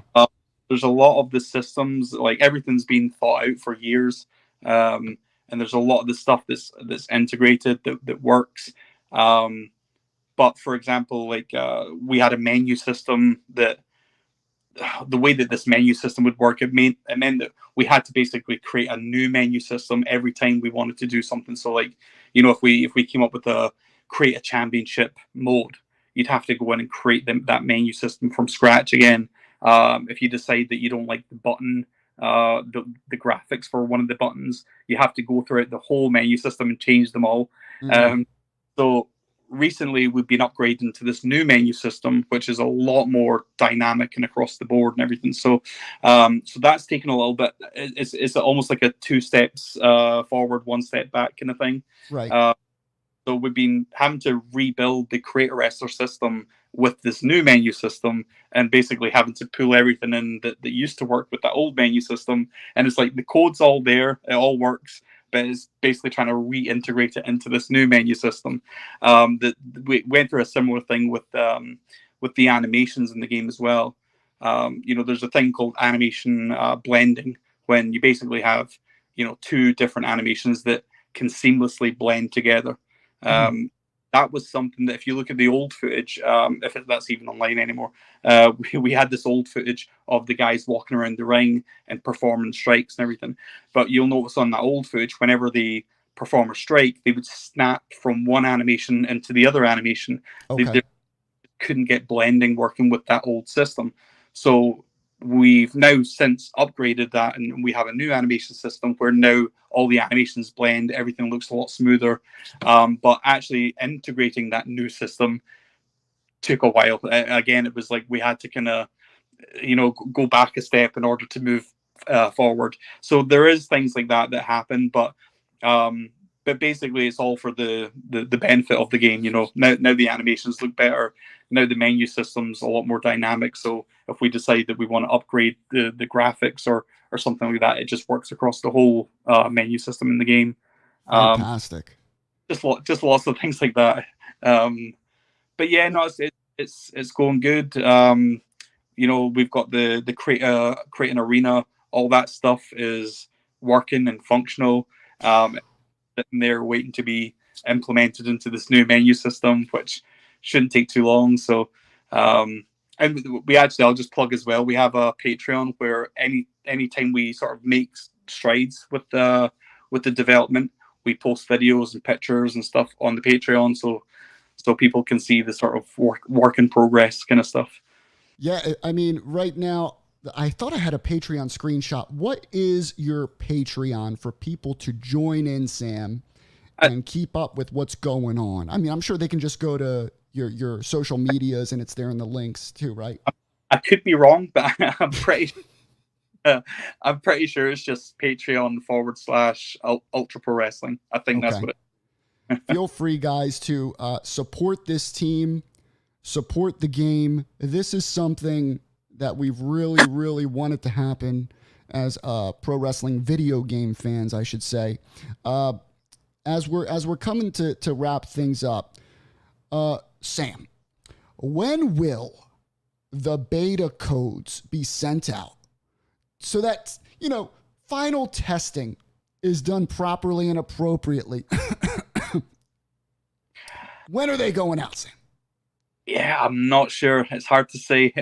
There's a lot of the systems, like everything's been thought out for years, and there's a lot of the stuff that's integrated that works. But for example, we had a menu system that the way that this menu system would work, it meant that we had to basically create a new menu system every time we wanted to do something. So if we came up with create a championship mode, you'd have to go in and create that menu system from scratch again. If you decide that you don't like the button, the graphics for one of the buttons, you have to go throughout the whole menu system and change them all. So recently we've been upgrading to this new menu system, which is a lot more dynamic and across the board and everything. So that's taken a little bit. It's almost like a 2 steps forward, 1 step back kind of thing. Right. So we've been having to rebuild the creator wrestler system with this new menu system, and basically having to pull everything in that used to work with that old menu system. And it's like the code's all there, it all works, but it's basically trying to reintegrate it into this new menu system. That we went through a similar thing with the animations in the game as well. There's a thing called animation blending, when you basically have 2 different animations that can seamlessly blend together. That was something that, if you look at the old footage, if that's even online anymore, we had this old footage of the guys walking around the ring and performing strikes and everything. But you'll notice on that old footage, whenever they perform a strike, they would snap from one animation into the other animation. Okay. They couldn't get blending working with that old system. So we've now since upgraded that, and we have a new animation system where now all the animations blend, everything looks a lot smoother. But actually integrating that new system took a while. Again, it was like we had to kind of go back a step in order to move forward. So there is things like that happen, but basically it's all for the benefit of the game. Now the animations look better. Now the menu system's a lot more dynamic. So if we decide that we want to upgrade the graphics or something like that, it just works across the whole menu system in the game. Fantastic. Just lots of things like that. But yeah, no, it's going good. We've got the create an arena. All that stuff is working and functional. Sitting there waiting to be implemented into this new menu system, which shouldn't take too long. So, and we actually, I'll just plug as well, we have a Patreon where anytime we sort of make strides with the development, we post videos and pictures and stuff on the Patreon, so people can see the sort of work in progress kind of stuff. Yeah, I mean, right now, I thought I had a Patreon screenshot. What is your Patreon for people to join in, Sam, and keep up with what's going on? I mean, I'm sure they can just go to your social medias and it's there in the links too, right? I could be wrong, but I'm pretty sure it's just Patreon/Ultra Pro Wrestling. I think that's what it is. Feel free, guys, to support this team, support the game. This is something that we've really, really wanted to happen as pro wrestling video game fans, I should say. As we're coming to wrap things up, Sam, when will the beta codes be sent out so that, final testing is done properly and appropriately? When are they going out, Sam? Yeah, I'm not sure. It's hard to say.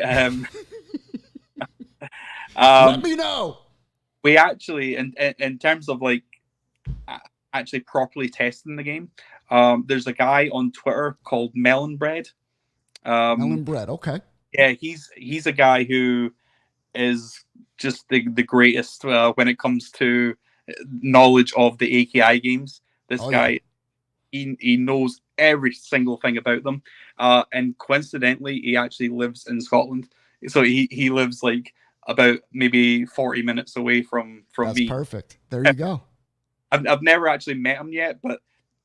Let me know. We actually, in terms of actually properly testing the game, there's a guy on Twitter called Melon Bread. Melon Bread, okay. Yeah, he's a guy who is just the greatest when it comes to knowledge of the AKI games. This guy, he knows every single thing about them. And coincidentally, he actually lives in Scotland. So he lives about maybe 40 minutes away from That's me. Perfect. There you go. I've never actually met him yet, but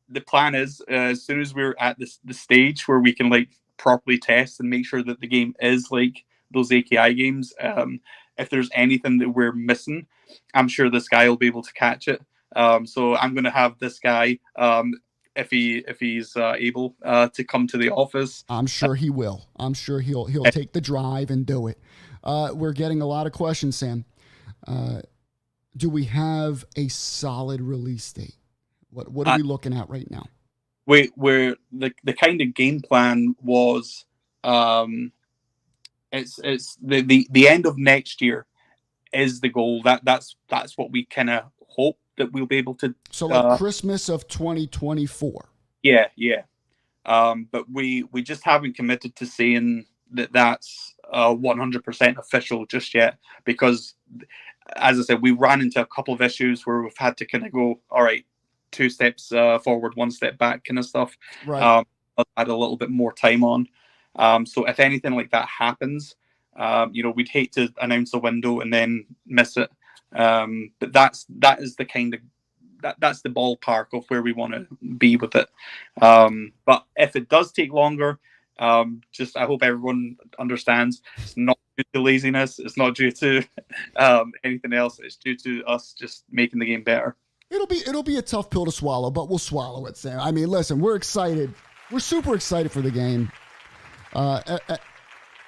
the plan is as soon as we're at the stage where we can properly test and make sure that the game is like those AKI games. If there's anything that we're missing, I'm sure this guy will be able to catch it. So I'm going to have this guy, if he's able to come to the office. I'm sure he will. I'm sure he'll take the drive and do it. We're getting a lot of questions, Sam. Do we have a solid release date? What are we looking at right now? Where the kind of game plan was, it's the end of next year is the goal. That's what we kind of hope that we'll be able to. So Christmas of 2024. Yeah. But we just haven't committed to saying that's 100% official just yet, because as I said, we ran into a couple of issues where we've had to kind of go, all right, 2 steps forward, 1 step back kind of stuff. Right. Add a little bit more time on. So if anything like that happens, we'd hate to announce a window and then miss it. But that's the ballpark of where we want to be with it. But if it does take longer, I hope everyone understands it's not due to laziness. It's not due to anything else. It's due to us just making the game better. It'll be a tough pill to swallow, but we'll swallow it, Sam. I mean, listen, we're excited. We're super excited for the game.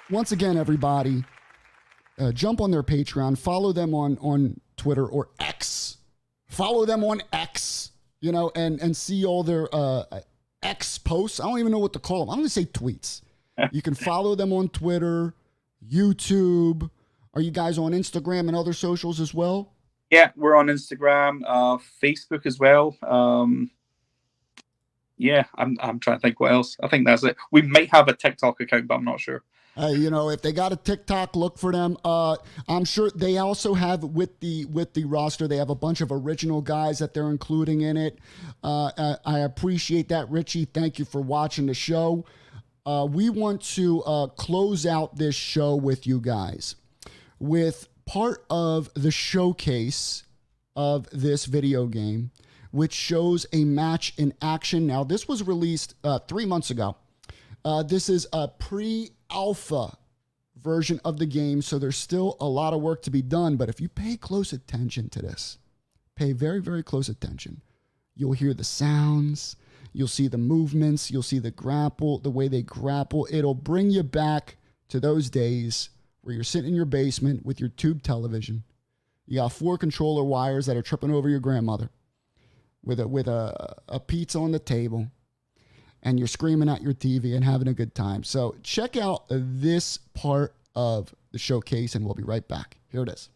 Once again, everybody, jump on their Patreon, follow them on Twitter or X. Follow them on X, and see all their X posts. I don't even know what to call them. I'm going to say tweets. You can follow them on Twitter, YouTube. Are you guys on Instagram and other socials as well? Yeah, we're on Instagram, Facebook as well. Yeah, I'm trying to think what else. I think that's it. We might have a TikTok account, but I'm not sure. If they got a TikTok, look for them. I'm sure they also have with the roster, they have a bunch of original guys that they're including in it. I appreciate that, Richie. Thank you for watching the show. We want to close out this show with you guys with part of the showcase of this video game, which shows a match in action. Now, this was released 3 months ago. This is a pre-alpha version of the game, so there's still a lot of work to be done. But if you pay close attention to this, pay very, very close attention, you'll hear the sounds, you'll see the movements, you'll see the way they grapple. It'll bring you back to those days where you're sitting in your basement with your tube television. You got 4 controller wires that are tripping over your grandmother with a pizza on the table, and you're screaming at your TV and having a good time. So check out this part of the showcase, and we'll be right back. Here it is.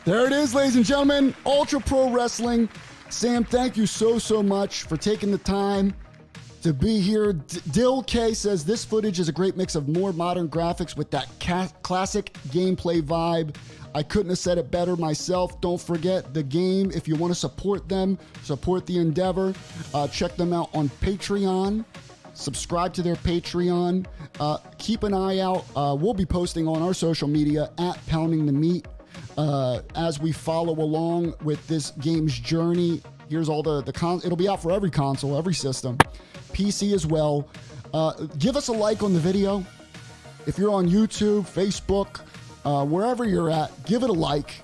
There it is, ladies and gentlemen. Ultra Pro Wrestling. Sam, thank you so much for taking the time to be here. Dill K says this footage is a great mix of more modern graphics with that classic gameplay vibe. I couldn't have said it better myself. Don't forget the game. If you want to support them, support the endeavor, check them out on Patreon. Subscribe to their Patreon. Keep an eye out. We'll be posting on our social media at Pounding the Meat. As we follow along with this game's journey. Here's all it'll be out for every console, every system, PC as well. Give us a like on the video. If you're on YouTube, Facebook, wherever you're at, give it a like.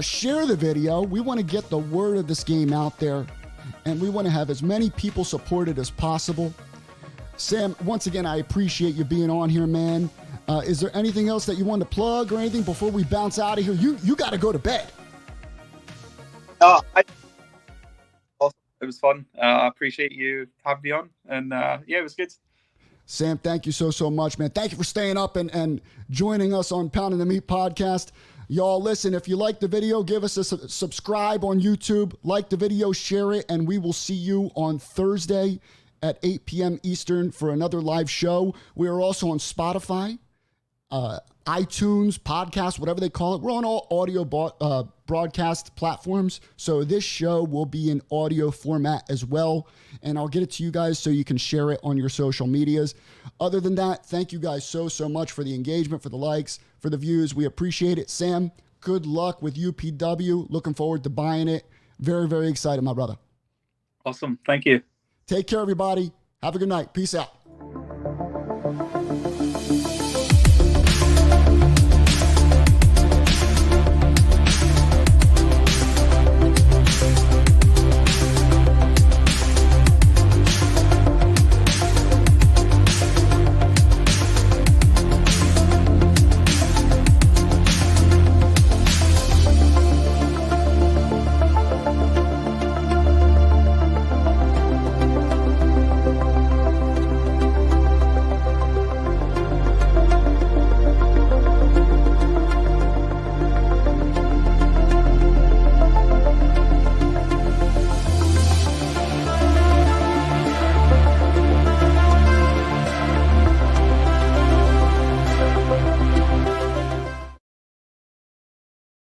Share the video. We want to get the word of this game out there, and we want to have as many people supported as possible. Sam, once again, I appreciate you being on here, man. Is there anything else that you want to plug or anything before we bounce out of here? You got to go to bed. It was fun. I appreciate you having me on. And yeah, it was good. Sam, thank you so much, man. Thank you for staying up and joining us on Pounding the Meat podcast. Y'all, listen, if you like the video, give us a subscribe on YouTube. Like the video, share it, and we will see you on Thursday at 8 p.m. Eastern for another live show. We are also on Spotify, iTunes, podcast, whatever they call it. We're on all audio broadcast platforms. So this show will be in audio format as well. And I'll get it to you guys so you can share it on your social medias. Other than that, thank you guys so much for the engagement, for the likes, for the views. We appreciate it. Sam, good luck with UPW. Looking forward to buying it. Very excited, my brother. Awesome. Thank you. Take care, everybody. Have a good night. Peace out.